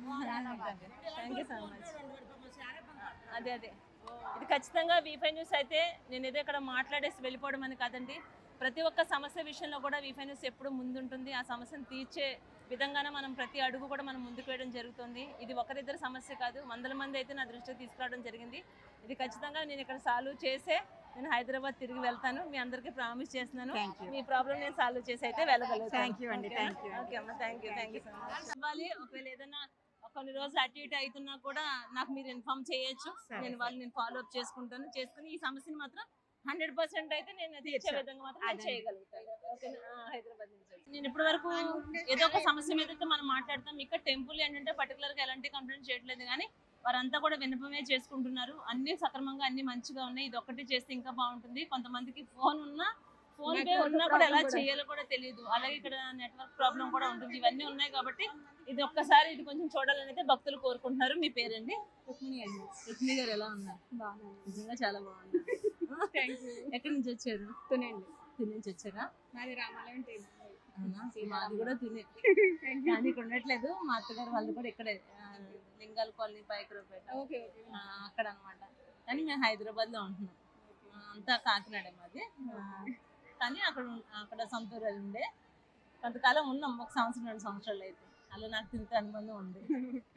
so much. అదే ఇది ఖచ్చితంగా V5 న్యూస్ అయితే నేను ఏదో ఇక్కడ మాట్లాడేసి వెళ్ళిపోవడం అని కాదండి. ప్రతి ఒక్క సమస్య విషయంలో కూడా V5 న్యూస్ ఎప్పుడు ముందుంటుంది. ఆ సమస్యను తీర్చే విధంగానే మనం ప్రతి అడుగు కూడా మనం ముందుకు వేయడం జరుగుతుంది. ఇది ఒకరిద్దరు సమస్య కాదు, వందల మంది అయితే నా దృష్టికి తీసుకురావడం జరిగింది. ఇది ఖచ్చితంగా నేను ఇక్కడ సాల్వ్ చేసే నేను హైదరాబాద్ తిరిగి వెళ్తాను. మీ అందరికీ ప్రామిస్ చేస్తున్నాను, మీ ప్రాబ్లం నేను సాల్వ్ చేసి అయితే వెళ్ళగలుగుతాను. థ్యాంక్ యూ అండి. ఓకే అమ్మ, థ్యాంక్ యూ సో మచ్. ఒకవేళ ఏదైనా కొన్ని రోజులు అటు ఇటు అవుతున్నా కూడా నాకు మీరు ఇన్ఫార్మ్ చేయొచ్చు. నేను వాళ్ళని ఫాలో అప్ చేసుకుని ఈ సమస్యను మాత్రం 100% అయితే నేను తీర్చే విధంగా మాత్రం చేయగలుగుతాను. ఓకేనా? హైదరాబాద్ నుంచి నేను ఇప్పటి వరకు ఏదో ఒక సమస్య మీద అయితే మనం మాట్లాడతాం. ఇక్కడ టెంపుల్ ఏంటంటే పర్టికులర్ గా ఎలాంటి కంప్లైంట్ చేయట్లేదు, కానీ వారంతా కూడా విన్నపమే చేసుకుంటున్నారు. అన్ని సక్రమంగా అన్ని మంచిగా ఉన్నాయి. ఇది ఒక్కటి చేస్తే ఇంకా బాగుంటుంది. కొంతమందికి ఫోన్ పే ఉన్నా కూడా ఎలా చేయాలో కూడా తెలియదు. అలాగే ఇక్కడ నెట్వర్క్ ప్రాబ్లం కూడా ఉంటుంది. ఇవన్నీ ఉన్నాయి కాబట్టి ఇది ఒక్కసారి ఇది కొంచెం చూడాలని అయితే భక్తులు కోరుకుంటున్నారు. మీ పేరండి? రుక్మిణి గారు ఎలా ఉన్నారు? నిజంగా చాలా బాగున్నారు. ఎక్కడి నుంచి వచ్చారు? తుని నుంచి వచ్చారా? మాది రామాలయం అవునా? మాది కూడా తుని, కానీ ఇక్కడ ఉండట్లేదు. మా అత్తగారు వాళ్ళు కూడా ఇక్కడే లింగాల కాలనీ పైకరపేట అక్కడ అన్నమాట. కానీ మేము హైదరాబాద్ లో ఉంటున్నాం. అంతా కాకినాడ మాది. కానీ అక్కడ సొంతూరు అది ఉండే కొంతకాలం ఉన్నాం, 1 సంవత్సరం 2 సంవత్సరాలు అయితే. అలా నాకు తింటే అనుబంధం ఉంది.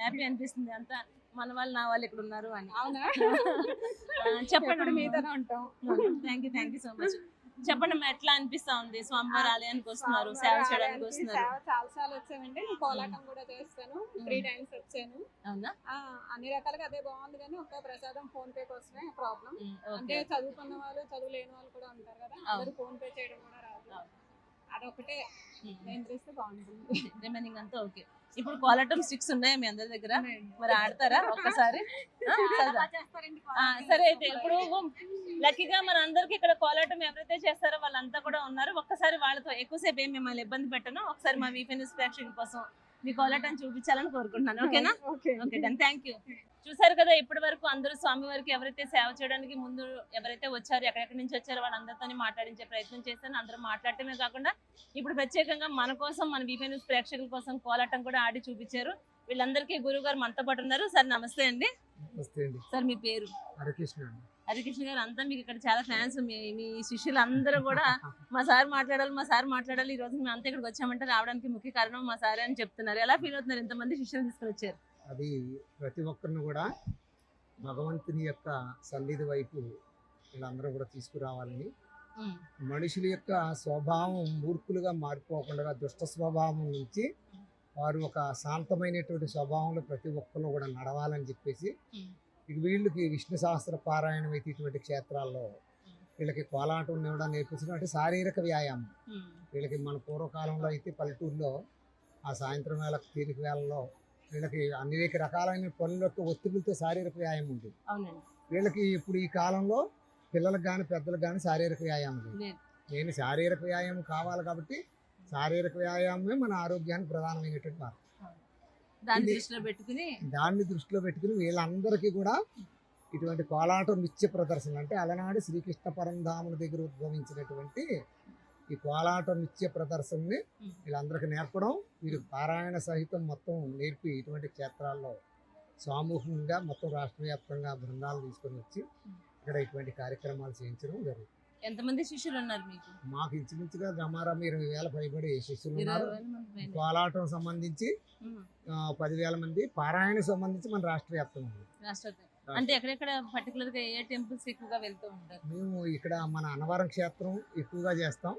హ్యాపీ అనిపిస్తుంది. అంతా మన వాళ్ళు నా వాళ్ళు ఇక్కడ ఉన్నారు అని. అవునా? చెప్పండి. మీతోనే ఉంటాం. Thank you so much. చెప్పండి ఎట్లా అనిపిస్తా ఉంది? స్వామివారి ఆలయానికి వస్తున్నారు, సేవ చేయడానికి వస్తున్నారు. చాలా సార్లు వచ్చామండి. నేను కోలాటం కూడా చేస్తాను. 3 times వచ్చాను. అవునా? అన్ని రకాలుగా అదే బాగుంది, కానీ ఒక్క ప్రసాదం ఫోన్ పే కోసమే ప్రాబ్లం. అంటే చదువుకున్న వాళ్ళు చదువు లేని వాళ్ళు కూడా ఉంటారు కదా, అందరూ ఫోన్ పే చేయడం కూడా రాదు. అదొకటే నియంత్రిస్తే బాగుంటుంది. రిమైనింగ్ అంతా ఓకే. ఇప్పుడు కోలాటం స్టిక్స్ ఉన్నాయా మీ అందరి దగ్గర? మరి ఆడతారా ఒక్కసారి? సరే అయితే ఇప్పుడు లక్కీగా మన అందరికి ఇక్కడ కోలాటం ఎవరైతే చేస్తారో వాళ్ళంతా కూడా ఉన్నారు. ఒక్కసారి వాళ్ళతో ఎక్కువసేపు ఏం మిమ్మల్ని ఇబ్బంది పెట్టను. ఒకసారి మా వీపీ న్యూస్ ప్రేక్షకుల కోసం మీ కోలాటం చూపించాలని కోరుకుంటున్నాను. ఓకేనా? Okay done. Thank you. చూసారు కదా, ఇప్పటి వరకు అందరూ స్వామివారికి ఎవరైతే సేవ చేయడానికి ముందు ఎవరైతే వచ్చారో, ఎక్కడెక్కడి నుంచి వచ్చారో వాళ్ళందరితో మాట్లాడించే ప్రయత్నం చేశాను. అందరూ మాట్లాడటమే కాకుండా ఇప్పుడు ప్రత్యేకంగా మన కోసం, మన వీపీ న్యూస్ ప్రేక్షకుల కోసం కోలాటం కూడా ఆడి చూపించారు. వీళ్ళందరికీ గురువు గారు మనతో పాటు ఉన్నారు. సార్ నమస్తే అండి. సార్ మీ పేరు? హరికృష్ణ గారు. అంతా మీకు ఇక్కడ చాలా ఫ్యాన్స్. మీ శిష్యులు అందరూ కూడా మా సార్ మాట్లాడాలి ఈ రోజు మేము అంతా ఇక్కడికి వచ్చామంటే రావడానికి ముఖ్య కారణం మా సారే అని చెప్తున్నారు. ఎలా ఫీల్ అవుతున్నారు ఇంతమంది శిష్యులు తీసుకుని వచ్చారు? అది ప్రతి ఒక్కరిని కూడా భగవంతుని యొక్క సన్నిధి వైపు వీళ్ళందరూ కూడా తీసుకురావాలని, మనుషుల యొక్క స్వభావం మూర్ఖులుగా మారిపోకుండా దుష్ట స్వభావం నుంచి వారు ఒక శాంతమైనటువంటి స్వభావంలో ప్రతి ఒక్కరు కూడా నడవాలని చెప్పేసి ఇక వీళ్ళకి విష్ణు సహస్ర పారాయణం అయితే ఇటువంటి క్షేత్రాల్లో వీళ్ళకి కోలాటం కూడా నేర్పించడం అంటే శారీరక వ్యాయామం. వీళ్ళకి మన పూర్వకాలంలో అయితే పల్లెటూరులో ఆ సాయంత్రం వేళ తీరిక వేళల్లో వీళ్ళకి అనేక రకాలైన పనులతో ఒత్తిడితో శారీరక వ్యాయామం ఉంటుంది. వీళ్ళకి ఇప్పుడు ఈ కాలంలో పిల్లలకు కానీ పెద్దలకు కానీ శారీరక వ్యాయామం లేదు. నేను శారీరక వ్యాయామం కావాలి కాబట్టి శారీరక వ్యాయామమే మన ఆరోగ్యానికి ప్రధానమైనటువంటి మార్గం. దాన్ని దృష్టిలో పెట్టుకుని వీళ్ళందరికీ కూడా ఇటువంటి కోలాటం నృత్య ప్రదర్శన అంటే అలనాడు శ్రీకృష్ణ పరంధాముని దగ్గర ఉద్భవించినటువంటి ఈ కోలాట నృత్య ప్రదర్శనని వీళ్ళందరికీ నేర్పడం, వీరు పారాయణ సహితం మొత్తం నేర్పి ఇటువంటి క్షేత్రాల్లో సామూహికంగా మొత్తం రాష్ట్ర వ్యాప్తంగా బృందాలు తీసుకొని వచ్చి ఇక్కడ ఇటువంటి కార్యక్రమాలు చేయించడం జరుగుతుంది. ఎంతమంది శిష్యులు ఉన్నారు మీకు? మాకు ఇంచుమించుగా గమారం 20,000 పైబడి శిష్యులు ఉన్నారు. కోలాటం సంబంధించి 10,000 మంది, పారాయణ సంబంధించి మన రాష్ట్ర వ్యాప్తంగా అంటే ఎక్కడెక్కడ పర్టికులర్ గా ఏ టెంపుల్స్ ఎక్కువగా వెళ్తూ ఉంటారు? మేము ఇక్కడ మన అన్నవరం క్షేత్రం ఎక్కువగా చేస్తాం.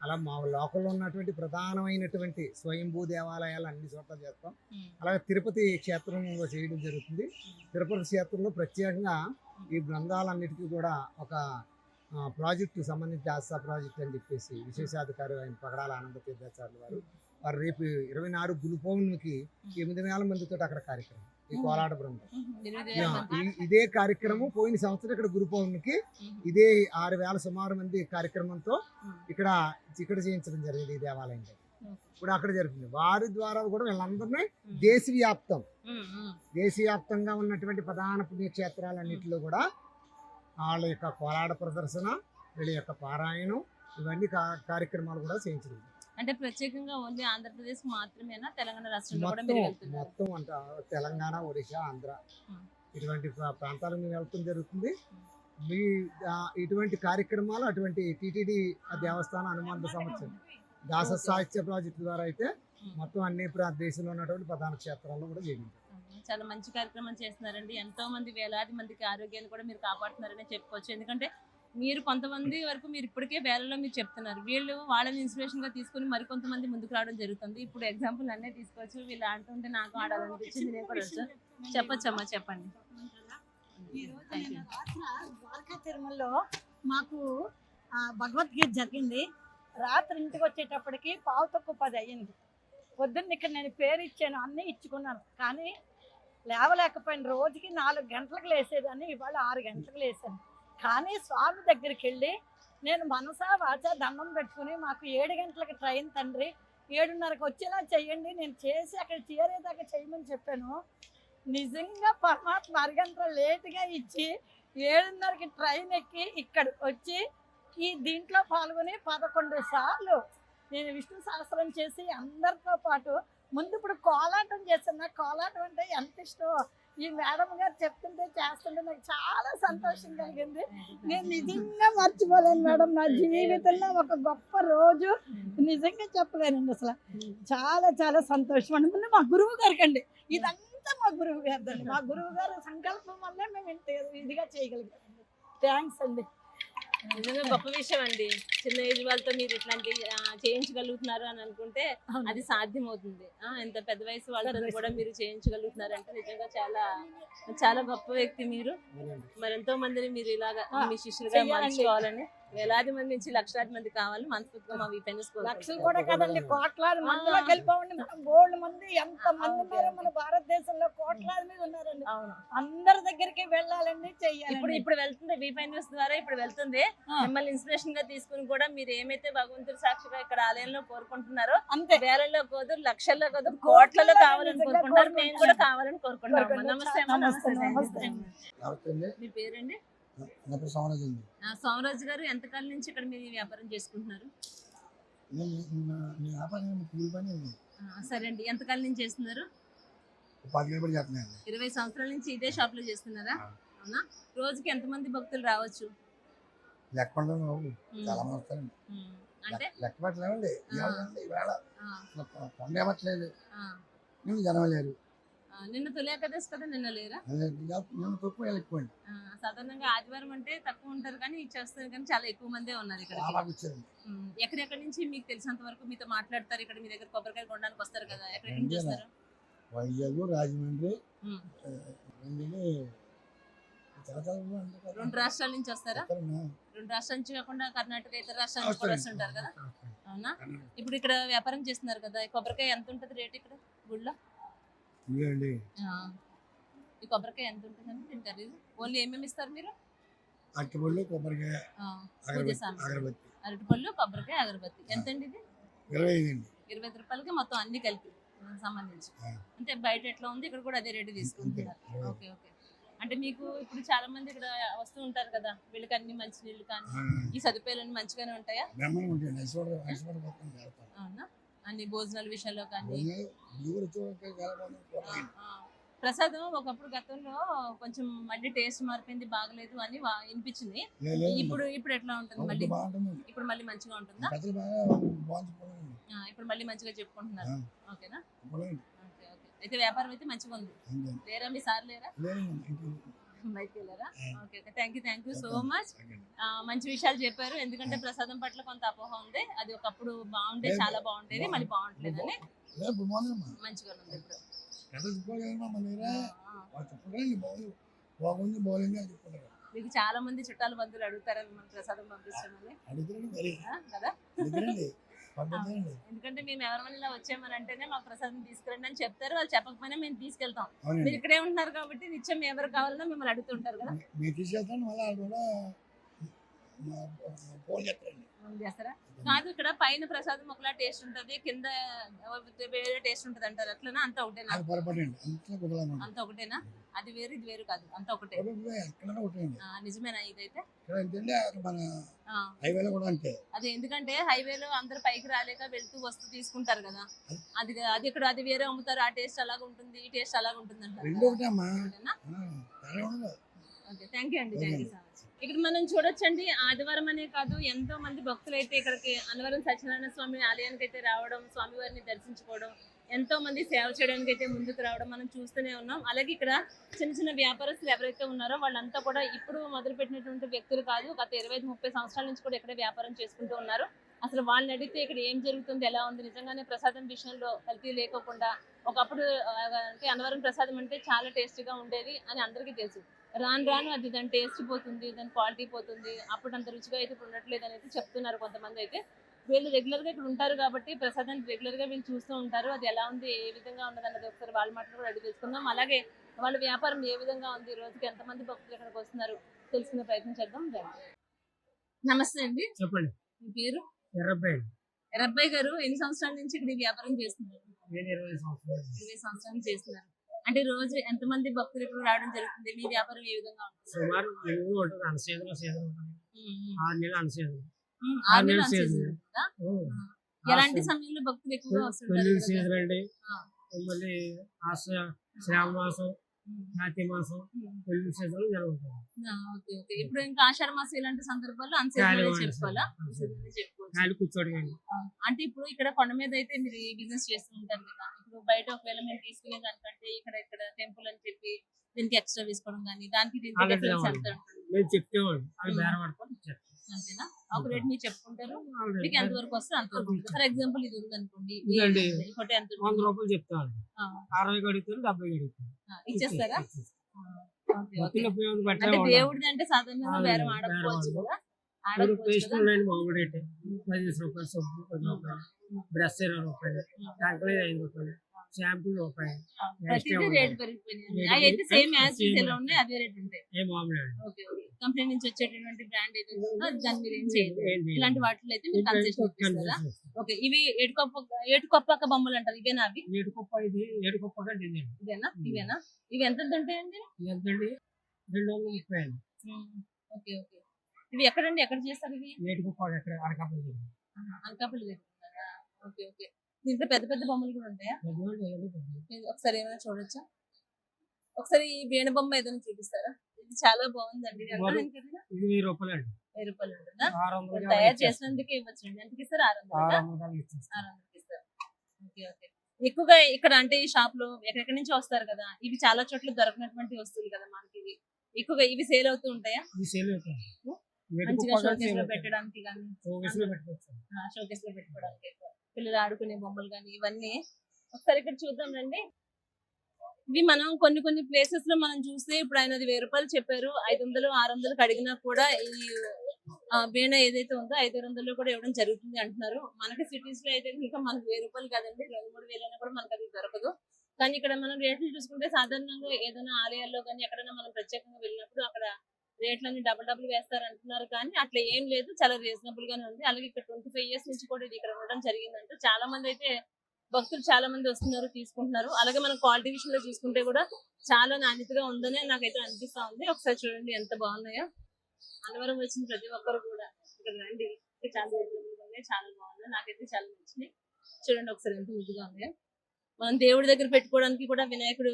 అలా మా లోకల్లో ఉన్నటువంటి ప్రధానమైనటువంటి స్వయంభూ దేవాలయాలు అన్ని చోట్ల చేస్తాం. అలాగే తిరుపతి క్షేత్రంలో చేయడం జరుగుతుంది. తిరుపతి క్షేత్రంలో ప్రత్యేకంగా ఈ బృందాలన్నిటికీ కూడా ఒక ప్రాజెక్టు సంబంధించి ఆశా ప్రాజెక్ట్ అని చెప్పేసి విశేషాధికారి అయిన పగడాల ఆనంద తీర్థాచార్యులు వారు రేపు 24 గురు పౌర్ణమికి 8,000 మందితో అక్కడ కార్యక్రమం, ఈ కోలాట బృందం. ఇదే కార్యక్రమం పోయిన సంవత్సరం ఇక్కడ గురు పౌర్ణమికి ఇదే 6,000 సుమారు మంది కార్యక్రమంతో ఇక్కడ చేయించడం జరిగింది ఈ దేవాలయంలో. ఇప్పుడు అక్కడ జరుగుతుంది. వారి ద్వారా కూడా వీళ్ళందరినీ దేశవ్యాప్తంగా ఉన్నటువంటి ప్రధాన పుణ్యక్షేత్రాలన్నింటిలో కూడా వాళ్ళ యొక్క కోలాట ప్రదర్శన, వీళ్ళ యొక్క పారాయణం, ఇవన్నీ కార్యక్రమాలు కూడా చేయించడం. అంటే ప్రత్యేకంగా ఓన్లీ ఆంధ్రప్రదేశ్ మాత్రమేనా, తెలంగాణ రాష్ట్రంలో కూడా మీరు వెళ్తున్నారు? మొత్తం అంటే తెలంగాణ, ఒడిశా, ఆంధ్ర ఇటువంటి ప్రాంతాలకు వెళ్తూ జరుగుతుంది. ఇటువంటి కార్యక్రమాలు అటువంటి టీటీడీ దేవస్థానం అనుబంధ సంస్థ దాస సాహిత్య ప్రాజెక్టు ద్వారా అయితే మొత్తం అన్ని దేశంలో ఉన్నటువంటి ప్రధాన క్షేత్రాల్లో కూడా చేయించారు. చాలా మంచి కార్యక్రమం చేస్తున్నారండి. ఎంతో మంది వేలాది మందికి ఆరోగ్యాన్ని కూడా మీరు కాపాడుతున్నారని చెప్పుకోవచ్చు. ఎందుకంటే మీరు కొంతమంది వరకు మీరు ఇప్పటికే వేలలో మీరు చెప్తున్నారు, వీళ్ళు వాళ్ళని ఇన్స్పిరేషన్ గా తీసుకుని మరికొంతమంది ముందుకు రావడం జరుగుతుంది. ఇప్పుడు ఎగ్జాంపుల్ అన్నీ తీసుకోవచ్చు. వీళ్ళు ఆడుతుంటే నాకు ఆడాలనిపించింది, నేను కూడా వచ్చాను. చెప్పొచ్చమ్మా, చెప్పండి. ద్వారకా తిరుమలలో మాకు భగవద్గీత జరిగింది. రాత్రి ఇంటికి వచ్చేటప్పటికి 9:45 అయ్యింది. పొద్దున్న ఇక్కడ నేను పేరు ఇచ్చాను, అన్నీ ఇచ్చుకున్నాను, కానీ లేవలేకపోయాను. రోజుకి 4 గంటలకు లేసేదాన్ని, ఇవాళ 6 గంటలకు లేసాను. కానీ స్వామి దగ్గరికి వెళ్ళి నేను మనసా వాచా దండం పెట్టుకుని, మాకు 7 గంటలకు ట్రైన్ తండ్రి, 7:30కి వచ్చేలా చెయ్యండి, నేను చేసి అక్కడ చేరేదాకా చేయమని చెప్పాను. నిజంగా పరమాత్మ అరగంట లేటుగా ఇచ్చి 7:30కి ట్రైన్ ఎక్కి ఇక్కడ వచ్చి ఈ దీంట్లో పాల్గొని 11 సార్లు నేను విష్ణు సహస్రం చేసి అందరితో పాటు ముందు ఇప్పుడు కోలాటం చేశాను. నాకు కోలాటం అంటే ఎంత ఇష్టం. ఈ మేడం గారు చెప్తుంటే చేస్తుంటే నాకు చాలా సంతోషం కలిగింది. నేను నిజంగా మర్చిపోలేను మేడం, నా జీవితంలో ఒక గొప్ప రోజు నిజంగా చెప్పలేనండి. అసలు చాలా చాలా సంతోషం అండి. ముందు మా గురువు గారికి అండి, ఇదంతా మా గురువు గారిదండి. మా గురువు గారు సంకల్పం వల్లే మేము ఇంత ఇదిగా చేయగలిగాం. థ్యాంక్స్ అండి. నిజంగా గొప్ప విషయం అండి. చిన్న ఏజ్ వాళ్ళతో మీరు ఇట్లాంటి చేయించగలుగుతున్నారు అని అనుకుంటే అది సాధ్యం అవుతుంది. ఎంత పెద్ద వయసు వాళ్ళతో కూడా మీరు చేయించగలుగుతున్నారు అంటే నిజంగా చాలా చాలా గొప్ప వ్యక్తి మీరు. మరి ఎంతో మందిని మీరు ఇలాగా మీ శిష్యులుగా మార్చుకోవాలని, వేలాది మంది నుంచి లక్షలాది మంది కావాలని మనస్ఫూర్తిగా మా వీపెన్స్ లక్షలు కూడా కదండి, కోట్లాది మందిలో గెలిపామండి. మనం బోల్డ్ మంది, ఎంత మంది ఉన్నారో మన భారతదేశంలో, కోట్లాది మీద ఉన్నారండి. అందరి దగ్గరికి వెళ్ళాలండి, చెయ్యాలి. ఇప్పుడు వెళ్తుంది వీపై న్యూస్ ద్వారా, ఇప్పుడు వెళ్తుంది. మిమ్మల్ని ఇన్స్పిరేషన్ గా తీసుకుని కూడా మీరు ఏమైతే భగవంతుడి సాక్షిగా ఇక్కడ ఆలయంలో కోరుకుంటున్నారో అంతే, వేలల్లో కోదు, లక్షల్లో కోదు, కోట్లలో కావాలని కోరుకుంటారు. మేము కూడా కావాలని కోరుకుంటాం. నమస్తే అమ్మా. నమస్తే. మీ పేరండి? సోమరాజు గారు, ఎంతకాలం నుంచి ఇక్కడ మీరు వ్యాపారం చేసుకుంటున్నారు? సరే అండి, ఎంతకాలం నుంచి చేస్తున్నారు? 20 సంవత్సరాల నుంచి ఇదే షాప్ లో చేస్తున్నారా? అవునా? రోజుకి ఎంతమంది భక్తులు రావచ్చు? అంటే జనం లేరు. నిన్న తొలి ఏకాదశి కదా, నిన్న లేరా? సాధారణంగా ఆదివారం అంటే తక్కువ ఉంటారు, కానీ చేస్తారు, కానీ చాలా ఎక్కువ మందే ఉన్నారు ఇక్కడ. ఎక్కడెక్కడి నుంచి మీకు తెలిసినంత వరకు మీతో మాట్లాడతారు? ఇక్కడ మీ దగ్గర కొబ్బరికాయ కొనడానికి వస్తారు కదా, ఎక్కడి నుంచి వస్తారు? వైజాగ్, రాజమండ్రి, 2 రాష్ట్రాల నుంచి వస్తారా? 2 రాష్ట్రాల నుంచి కాకుండా కర్ణాటక, ఇతర రాష్ట్రాల నుంచి కూడా వస్తుంటారు కదా. అవునా? ఇప్పుడు ఇక్కడ వ్యాపారం చేస్తున్నారు కదా, కొబ్బరికాయ ఎంత ఉంటుంది రేట్ ఇక్కడ గుళ్ళో? ఈ కొబ్బరికాయ ఎంత ఉంటుందని తింటారు? ఓన్లీ ఏమేమి ఇస్తారు మీరు? అరటిపళ్ళు, కొబ్బరికాయ, అరటిపళ్ళు, కొబ్బరికాయ, అగరబత్తి. ఎంత అండి ఇది? 25 రూపాయలకి మొత్తం అన్ని కలిపి సంబంధించి. అంటే బయట ఎట్లా ఉంది, ఇక్కడ కూడా అదే రేటు తీసుకుంటున్నారు. Okay okay. అంటే మీకు ఇప్పుడు చాలా మంది ఇక్కడ వస్తూ ఉంటారు కదా, వీళ్ళకి అన్ని మంచి నీళ్ళు కానీ ఈ సదుపాయాలు మంచిగానే ఉంటాయా? అవునా? అన్ని భోజనాల విషయంలో కానీ. ప్రసాదం ఒకప్పుడు గతంలో కొంచెం మళ్ళీ టేస్ట్ మారిపోయింది, బాగలేదు అని వినిపించింది. ఇప్పుడు ఎట్లా ఉంటుంది మళ్ళీ? ఇప్పుడు మళ్ళీ మంచిగా ఉంటుందా? ఇప్పుడు మళ్ళీ మంచిగా చెప్పుకుంటున్నారు. ఓకేనా? Okay okay. అయితే వ్యాపారం అయితే మంచిగా ఉంది. లేరా మీ సార్ లేరా? బయటకు వెళ్ళారా? Okay okay. Thank you so much. మంచి విషయాలు చెప్పారు. ఎందుకంటే ప్రసాదం పట్ల కొంత అపోహ ఉంది. అది ఒకప్పుడు బాగుండే, చాలా బాగుండేది, మళ్ళీ బాగుంటలేదని మంచిగా ఉంది ఇప్పుడు. మీకు చాలా మంది చుట్టాల బంధువులు అడుగుతారా మిమ్మల్ని ప్రసాదం పంపించమని కదా? ఎందుకంటే మేము ఎవరైనా ఇలా వచ్చామని అంటేనే మాకు ప్రసాదం తీసుకురండి అని చెప్తారు. వాళ్ళు చెప్పకపోయినా మేము తీసుకెళ్తాం. మీరు ఇక్కడే ఉంటున్నారు కాబట్టి నిత్యం ఎవరు కావాలన్నా మిమ్మల్ని అడుగుతుంటారు కదా. చేస్తారా? కాదు, ఇక్కడ పైన ప్రసాదం ఒకలా టేస్ట్ ఉంటది, కింద వేరే టేస్ట్ ఉంటది అంటారు. అట్లనా? అంత ఒకటేనా? అంత ఒకటేనా? అది వేరు, ఇది వేరు కాదు, అంత ఒకటే. నిజమేనా ఇదైతే? అదే, ఎందుకంటే హైవేలో అందరు పైకి రాలేక వెళ్తూ వస్తూ తీసుకుంటారు కదా, అది ఇక్కడ అది వేరే అమ్ముతారు. ఆ టేస్ట్ అలాగ ఉంటుంది, ఈ టేస్ట్ అలాగ ఉంటుంది అంటారు. ఓకే, థ్యాంక్ యూ అండి. Thank you so much. ఇక్కడ మనం చూడొచ్చండి, ఆదివారం అనే కాదు ఎంతో మంది భక్తులు అయితే ఇక్కడికి అన్నవరం సత్యనారాయణ స్వామి ఆలయానికి అయితే రావడం, స్వామివారిని దర్శించుకోవడం, ఎంతో మంది సేవ చేయడానికి అయితే ముందుకు రావడం మనం చూస్తూనే ఉన్నాం. అలాగే ఇక్కడ చిన్న చిన్న వ్యాపారస్తులు ఎవరైతే ఉన్నారో వాళ్ళంతా కూడా ఇప్పుడు మొదలుపెట్టినటువంటి వ్యక్తులు కాదు, గత 25-30 సంవత్సరాల నుంచి కూడా ఇక్కడ వ్యాపారం చేసుకుంటూ ఉన్నారు. అసలు వాళ్ళని అడిగితే ఇక్కడ ఏం జరుగుతుంది, ఎలా ఉంది, నిజంగానే ప్రసాదం విషయంలో కల్తీ లేకోకుండా ఒకప్పుడు అంటే అన్నవరం ప్రసాదం అంటే చాలా టేస్టీగా ఉండేది అని అందరికీ తెలుసు. రాను రాను అది దాని టేస్ట్ పోతుంది, దాని క్వాలిటీ పోతుంది, అప్పుడు అంత రుచిగా అయితే ఇప్పుడు ఉండట్లేదు అనేది చెప్తున్నారు కొంతమంది అయితే. వీళ్ళు రెగ్యులర్ గా ఇక్కడ ఉంటారు కాబట్టి ప్రసాదాన్ని రెగ్యులర్ గా వీళ్ళు చూస్తూ ఉంటారు. అది ఎలా ఉంది, ఏ విధంగా ఉన్నది అన్నది ఒకసారి వాళ్ళ మాటలు కూడా అడిగి తెలుసుకుందాం. అలాగే వాళ్ళ వ్యాపారం ఏ విధంగా ఉంది, రోజుకి ఎంతమంది భక్తులు ఇక్కడికి వస్తున్నారు తెలుసుకునే ప్రయత్నం చేద్దాం. రండి. నమస్తే అండి, చెప్పండి. మీ పేరు? ఎర్రబ్బాయి. ఎర్రబ్బాయి గారు ఎన్ని సంవత్సరాల నుంచి ఇక్కడ ఈ వ్యాపారం చేస్తున్నారు? నేను 20 సంవత్సరాలు. 20 సంవత్సరాల నుంచి చేస్తున్నారు. అంటే రోజు ఎంతమంది భక్తులు ఇక్కడ రావడం జరుగుతుంది? మీ వ్యాపారం ఏ విధంగా ఉంటుంది? సుమారు ఎనిమిది ఉంటుంది. అన్సీజన్ సీజన్ ఉంటుంది. 6 నెలలు అన్సీజన్. 6 నెలలు season. season ఉంటుందా? ఎలాంటి సమయంలో భక్తులు ఎక్కువగా వస్తుంటారు పెళ్లి ఇక్కడ? సీజన్ అండి. ఆ. మళ్ళీ శ్రావణ మాసం, కార్తీక మాసం, పెళ్లి సీజన్ జరుగుతుంది. Okay okay. ఇప్పుడు ఇంకా ఆషాఢ మాసం ఇలాంటి సందర్భాల్లో ఖాళీ అన్సీజన్ ఉంటుంది చెప్పుకోవాలా? సార్. Unseason అనే చెప్పుకోవచ్చు. ఖాళీ కూర్చోడు. అంటే ఇప్పుడు ఇక్కడ కొండ మీద అయితే మీరు ఈ బిజినెస్ చేస్తూ ఉంటారు కదా. ఇప్పుడు బయట ఒకవేళ మేము తీసుకునే దానికంటే ఇక్కడ టెంపుల్ అని చెప్పి దీనికి ఎక్స్ట్రా తీసుకోవడం కానీ దానికి దీనికి అలాగే డిఫరెన్స్ ఉంది. ఎంత ఉంటుంది? మేము చెప్తేవాడు అవి బేర పడుకొని చెప్తాం. అంతేనా? ఒక రేట్ మీరు చెప్పుకుంటారు, మీకు ఎంత వరకు వస్తే అంత వరకు ఉంటుంది. ఫర్ ఎగ్జాంపుల్ ఇది ఉంది అనుకోండి, ఇదండి. ఒకటి ఎంత 100 రూపాయలు చెప్తాను. ఆ, 60 అడుగుతారు, 70 అడుగుతారు. ఇచ్చేస్తారా? Okay, okay. భక్తుల ఉపయోగం బట్టే అంటే ఉండాలి. దేవుడిది అంటే సాధారణంగా అవును, బేరం బేరం ఆడకపోవచ్చు ఆడదు. కదా, మీరు ఆడకపోవచ్చు పేస్ట్ కదా. రేట్ మామూలు రేట్ 15 రూపాయలు, సబ్బు 10 రూపాయలు, బ్రష్ 20 రూపాయలు, కంకలే 5 రూపాయలు, షాంపూ రూపాయి. ప్రతిదీ రేట్ పెరిగిపోయింది. అవి అయితే సేమ్ యాజ్ ఎలా ఉన్నాయి అదే రేట్ ఉంటాయి. ఏ మామూలు అండి. Okay okay. కంపెనీ నుంచి వచ్చేటటువంటి బ్రాండ్ ఏదైతే ఉందో దాన్ని మీరు ఏం చేయలేదు. ఏం చేయలేదు. ఇలాంటి వాటిలో అయితే మీరు కన్సెషన్ ఇస్తారా? ఓకే. ఇవి ఏటుకొప్పక బొమ్మలు అంటారు, ఇవేనా అవి? ఏడుకొప్ప కంటే ఇవేనా? ఇవేనా? ఇవి ఎంత ఉంటాయండి? ఎంతండి? 230 అండి. Okay okay. ఇవి ఎక్కడండి, ఎక్కడ చేస్తారు ఇవి? ఏడుకొప్ప ఎక్కడ అనకాపల్లి. అనకాపల్లి దగ్గర ఉన్నారా? Okay okay. దీంట్లో పెద్ద పెద్ద బొమ్మలు కూడా ఉంటాయా? ఒకసారి ఏమైనా చూడొచ్చా? ఒకసారి ఈ వేణు బొమ్మ ఏదైనా చూపిస్తారా? ఇది చాలా బాగుందండి. ఇది ఎంత మరి- దీనికి కదా? ఇది 1000 రూపాయలు అండి. 1000 రూపాయలు ఉంటుందా? 600 తయారు చేసినందుకే ఇవ్వచ్చు అండి. ఎంతకి ఇస్తారు? 600. 600 ఇచ్చేస్తాం. 600 ఇస్తారు. Okay okay. ఎక్కువగా ఇక్కడ అంటే ఈ షాప్ లో ఎక్కడెక్కడి నుంచి వస్తారు కదా, ఇవి చాలా చోట్ల దొరకనటువంటి వస్తువులు కదా మనకి. ఇవి ఎక్కువగా ఇవి సేల్ అవుతూ ఉంటాయా? ఇది సేల్ అవుతుంది. మంచిగా షోకేస్ లో పెట్టడానికి కానీ, షోకేస్ లో పెట్టుకోవచ్చు. షోకేస్ లో పెట్టుకోవడానికి ఎక్కువ. పిల్లలు ఆడుకునే బొమ్మలు కానీ ఇవన్నీ ఒకసారి ఇక్కడ చూద్దాం రండి. ఇవి మనం కొన్ని కొన్ని ప్లేసెస్ లో మనం చూస్తే ఇప్పుడు ఆయన అది 1000 రూపాయలు చెప్పారు, 500 600 అడిగినా కూడా ఈ వీణ ఏదైతే ఉందో 500 కూడా ఇవ్వడం జరుగుతుంది అంటున్నారు. మనకి సిటీస్ లో అయితే ఇంకా మనకు 1000 రూపాయలు కాదండి, 2-3 వేలు అయినా కూడా మనకు అది దొరకదు. కానీ ఇక్కడ మనం రేట్లు చూసుకుంటే సాధారణంగా ఏదైనా ఆలయాల్లో కానీ ఎక్కడైనా మనం ప్రత్యేకంగా వెళ్ళినప్పుడు అక్కడ రేట్లన్నీ డబుల్ వేస్తారు అంటున్నారు. కానీ అట్లా ఏం లేదు, చాలా రీజనబుల్ గానే ఉంది. అలాగే ఇక్కడ 25 years నుంచి కూడా ఇది ఇక్కడ ఉండడం జరిగిందంటే చాలా మంది అయితే భక్తులు చాలా మంది వస్తున్నారు, తీసుకుంటున్నారు. అలాగే మనం క్వాలిటీ విషయంలో చూసుకుంటే కూడా చాలా నాణ్యతగా ఉందని నాకైతే అనిపిస్తా ఉంది. ఒకసారి చూడండి ఎంత బాగున్నాయో. అన్నవరం వచ్చిన ప్రతి ఒక్కరు కూడా ఇక్కడ రండి, ఇక్కడ చాలా రీజనబుల్ ఉన్నాయి, చాలా బాగున్నాయి. నాకైతే చాలా నచ్చినాయి. చూడండి ఒకసారి ఎంత ముద్దుగా ఉన్నాయో. మనం దేవుడి దగ్గర పెట్టుకోవడానికి కూడా వినాయకుడు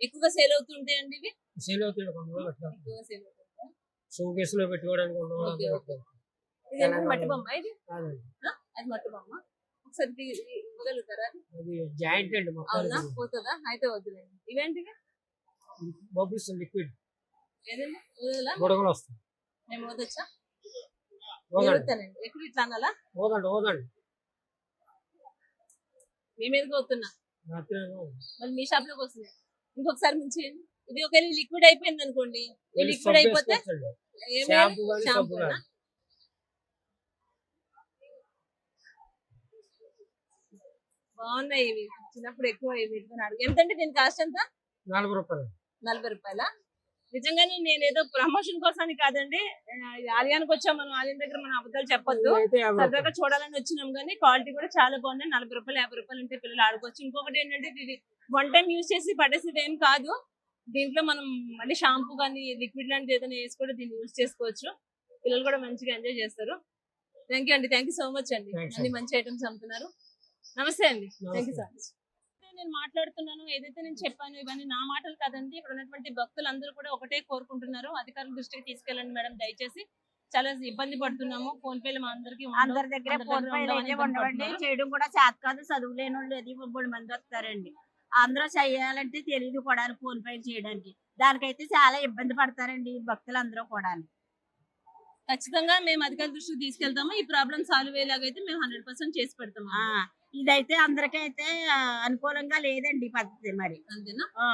ఎక్కువగా సేల్ అవుతుంటాయండి. ఇవి సేల్ అవుతుంది. ఎక్కువగా సేల్ అవుతుంటాయి. షోకేస్ లో పెట్టుకోవడానికి ఓకే ఓకే. ఇది ఏమో మట్టి బొమ్మ, ఇది అది మట్టి బొమ్మ. ఒకసారి ఇవ్వగలుగుతారా? అది జాయింట్ అండి. అవునా? పోతుందా? అయితే వద్దులేండి. ఇవేంటివి? బబుల్స్ లిక్విడ్ ఏదండి? వదలా? గొడగలు వస్తాయి. మేము వదొచ్చా? ఓదండి వదులుతానండి. ఎక్కడ ఇట్లా అనాలా? ఓదండి. మీ మీదకి వస్తున్నా, రాత్రి మళ్ళీ మీ షాప్ లోకి వస్తున్నాయి. ఇంకొకసారి ముంచేయండి. ఇది ఒకవేళ లిక్విడ్ అయిపోయింది అనుకోండి, లిక్విడ్ అయిపోతే షాంపూ కానీ షాంపూ సబ్బు కానీ. బాగున్నాయి ఇవి. చిన్నప్పుడు ఎక్కువ పెట్టుకుని అడుగు. ఎంతంటే దీని కాస్ట్ ఎంత? 40 రూపాయలు. 40 రూపాయల. నిజంగానే నేను ఏదో ప్రమోషన్ కోసానికి కాదండి, ఆలయానికి వచ్చాం, మనం ఆలయం దగ్గర మనం అబద్ధాలు చెప్పొద్దు, అయితే 50 సరదాగా రూపాయలు. చూడాలని వచ్చినాం. కానీ క్వాలిటీ కూడా చాలా బాగుంది. 40 రూపాయలు 50 రూపాయలు ఉంటే పిల్లలు ఆడుకోవచ్చు. ఇంకొకటి ఏంటంటే ఇది 1 టైం యూజ్ చేసి పడేసేది ఏం కాదు. దీంట్లో మనం మళ్ళీ షాంపూ కానీ లిక్విడ్ లాంటిది ఏదైనా వేసి కూడా దీన్ని యూజ్ చేసుకోవచ్చు. పిల్లలు కూడా మంచిగా ఎంజాయ్ చేస్తారు. థ్యాంక్ యూ అండి, థ్యాంక్ యూ సో మచ్ అండి. Thanks అన్ని అండి. మంచి ఐటమ్స్ అమ్ముతున్నారు. నమస్తే అండి, థ్యాంక్ యూ సో మచ్. నేను మాట్లాడుతున్నాను, ఏదైతే నేను చెప్పాను ఇవన్నీ నా మాటలు కాదండి. ఇక్కడ ఉన్నటువంటి భక్తులందరూ కూడా ఒకటే కోరుకుంటున్నారు, అధికారుల దృష్టికి తీసుకెళ్ళండి మేడం దయచేసి, చాలా ఇబ్బంది పడుతున్నాము. ఫోన్ పేలు మా అందరికి అందరి దగ్గర ఫోన్ పేలు అయితే ఉండవండి, చేయడం కూడా చేత కాదు. చదువులేని వాళ్ళు అది 3 మంది వస్తారండి. అందరూ చేయాలంటే తెలియదు కూడా ఫోన్ పే చేయడానికి. దానికైతే చాలా ఇబ్బంది పడతారండి భక్తులందరూ కూడా. ఖచ్చితంగా మేము అధికారుల దృష్టికి తీసుకెళ్తాము. ఈ ప్రాబ్లం సాల్వ్ అయ్యేలాగైతే మేము 100% చేసి పెడతాము. ఇదైతే అందరికైతే అనుకూలంగా లేదండి ఈ పద్ధతి మరి. అంతేనా? ఆ.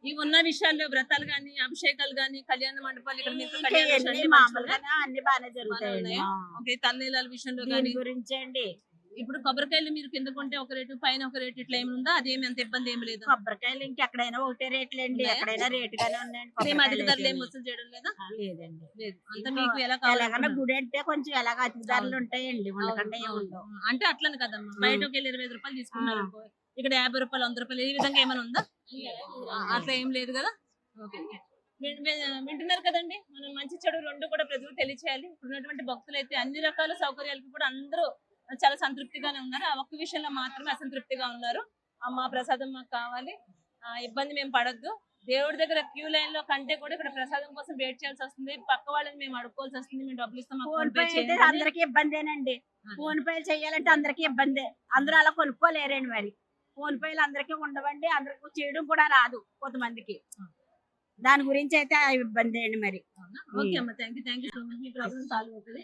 ఈ ఉన్న విషయాల్లో వ్రతాలు గాని, అభిషేకాలు గాని, కళ్యాణ మండపాలు ఇక్కడ మీకు ఇంకా కళ్యాణ ఇవన్నీ విషయాలు మంచిగా మామూలుగానే అన్ని బాగానే జరుగుతాయండి. ఉన్నాయా? ఓకే, తల్లీలాల విషయంలో దీని గాని గురించి అండి ఇప్పుడు కొబ్బరికాయలు మీరు కింద కొంటే ఒక రేటు, పైన ఒక రేటు, ఇట్లా ఏమి ఉందా? అదేమి అంత ఇబ్బంది ఏమి లేదు. కొబ్బరికాయలు ఇంకెక్కడైనా ఒకటే రేట్లేండి, ఉన్నాయా? ఎక్కడైనా రేటుగానే ఉన్నాయండి. సేమ్ అధిక కొబ్బరికాయలు ధరలు ఏమి అయితే. వసూలు చేయడం లేదా? లేదండి. లేదు, అంత ఇంకా మీకు ఎలా ఎలాగన్నా కావాలి గుడి అంటే కొంచెం ఎలాగ అధిక ధరలు ఉంటాయండి, ఉండకుండా ఏమి ఉండవు. అంటే అట్లని కదమ్మా, బయటకి వెళ్ళి 25 రూపాయలు తీసుకున్నారు అనుకో, ఇక్కడ 50 రూపాయలు, 100 రూపాయలు, ఈ విధంగా ఏమైనా ఉందా? అట్లా ఏం లేదు కదా. ఓకే, వింటున్నారు కదండి. మనం మంచి చెడు రెండు కూడా ప్రజలకు తెలియచేయాలి. ఇప్పుడు ఉన్నటువంటి భక్తులు అయితే అన్ని రకాల సౌకర్యాలకు కూడా అందరూ చాలా సంతృప్తిగానే ఉన్నారు. ఆ ఒక్క విషయంలో మాత్రమే అసంతృప్తిగా ఉన్నారు. అమ్మ ప్రసాదం మాకు కావాలి, ఇబ్బంది మేము పడొద్దు. దేవుడి దగ్గర క్యూ లైన్ లో కంటే కూడా ఇక్కడ ప్రసాదం కోసం వెయిట్ చేయాల్సి వస్తుంది. పక్క వాళ్ళని మేము అడుక్కోవాల్సి వస్తుంది. మేము డబ్బులు ఇస్తాం, మాకు ఫోన్ ఫోన్ పే పే అయితే చేయండి అని. అందరికీ ఇబ్బందేనండి. ఫోన్ పే చేయాలంటే అందరికీ ఇబ్బందే. అందరూ అలా కొనుక్కోలేరండి మరి. ఫోన్ పేలు అందరికీ ఉండవండి, అందరికి చేయడం కూడా రాదు కొంతమందికి. దాని గురించి అయితే ఆ ఇబ్బంది అండి మరి. ఓకే అమ్మ, thank you so much. Me problem solve అవుతుంది.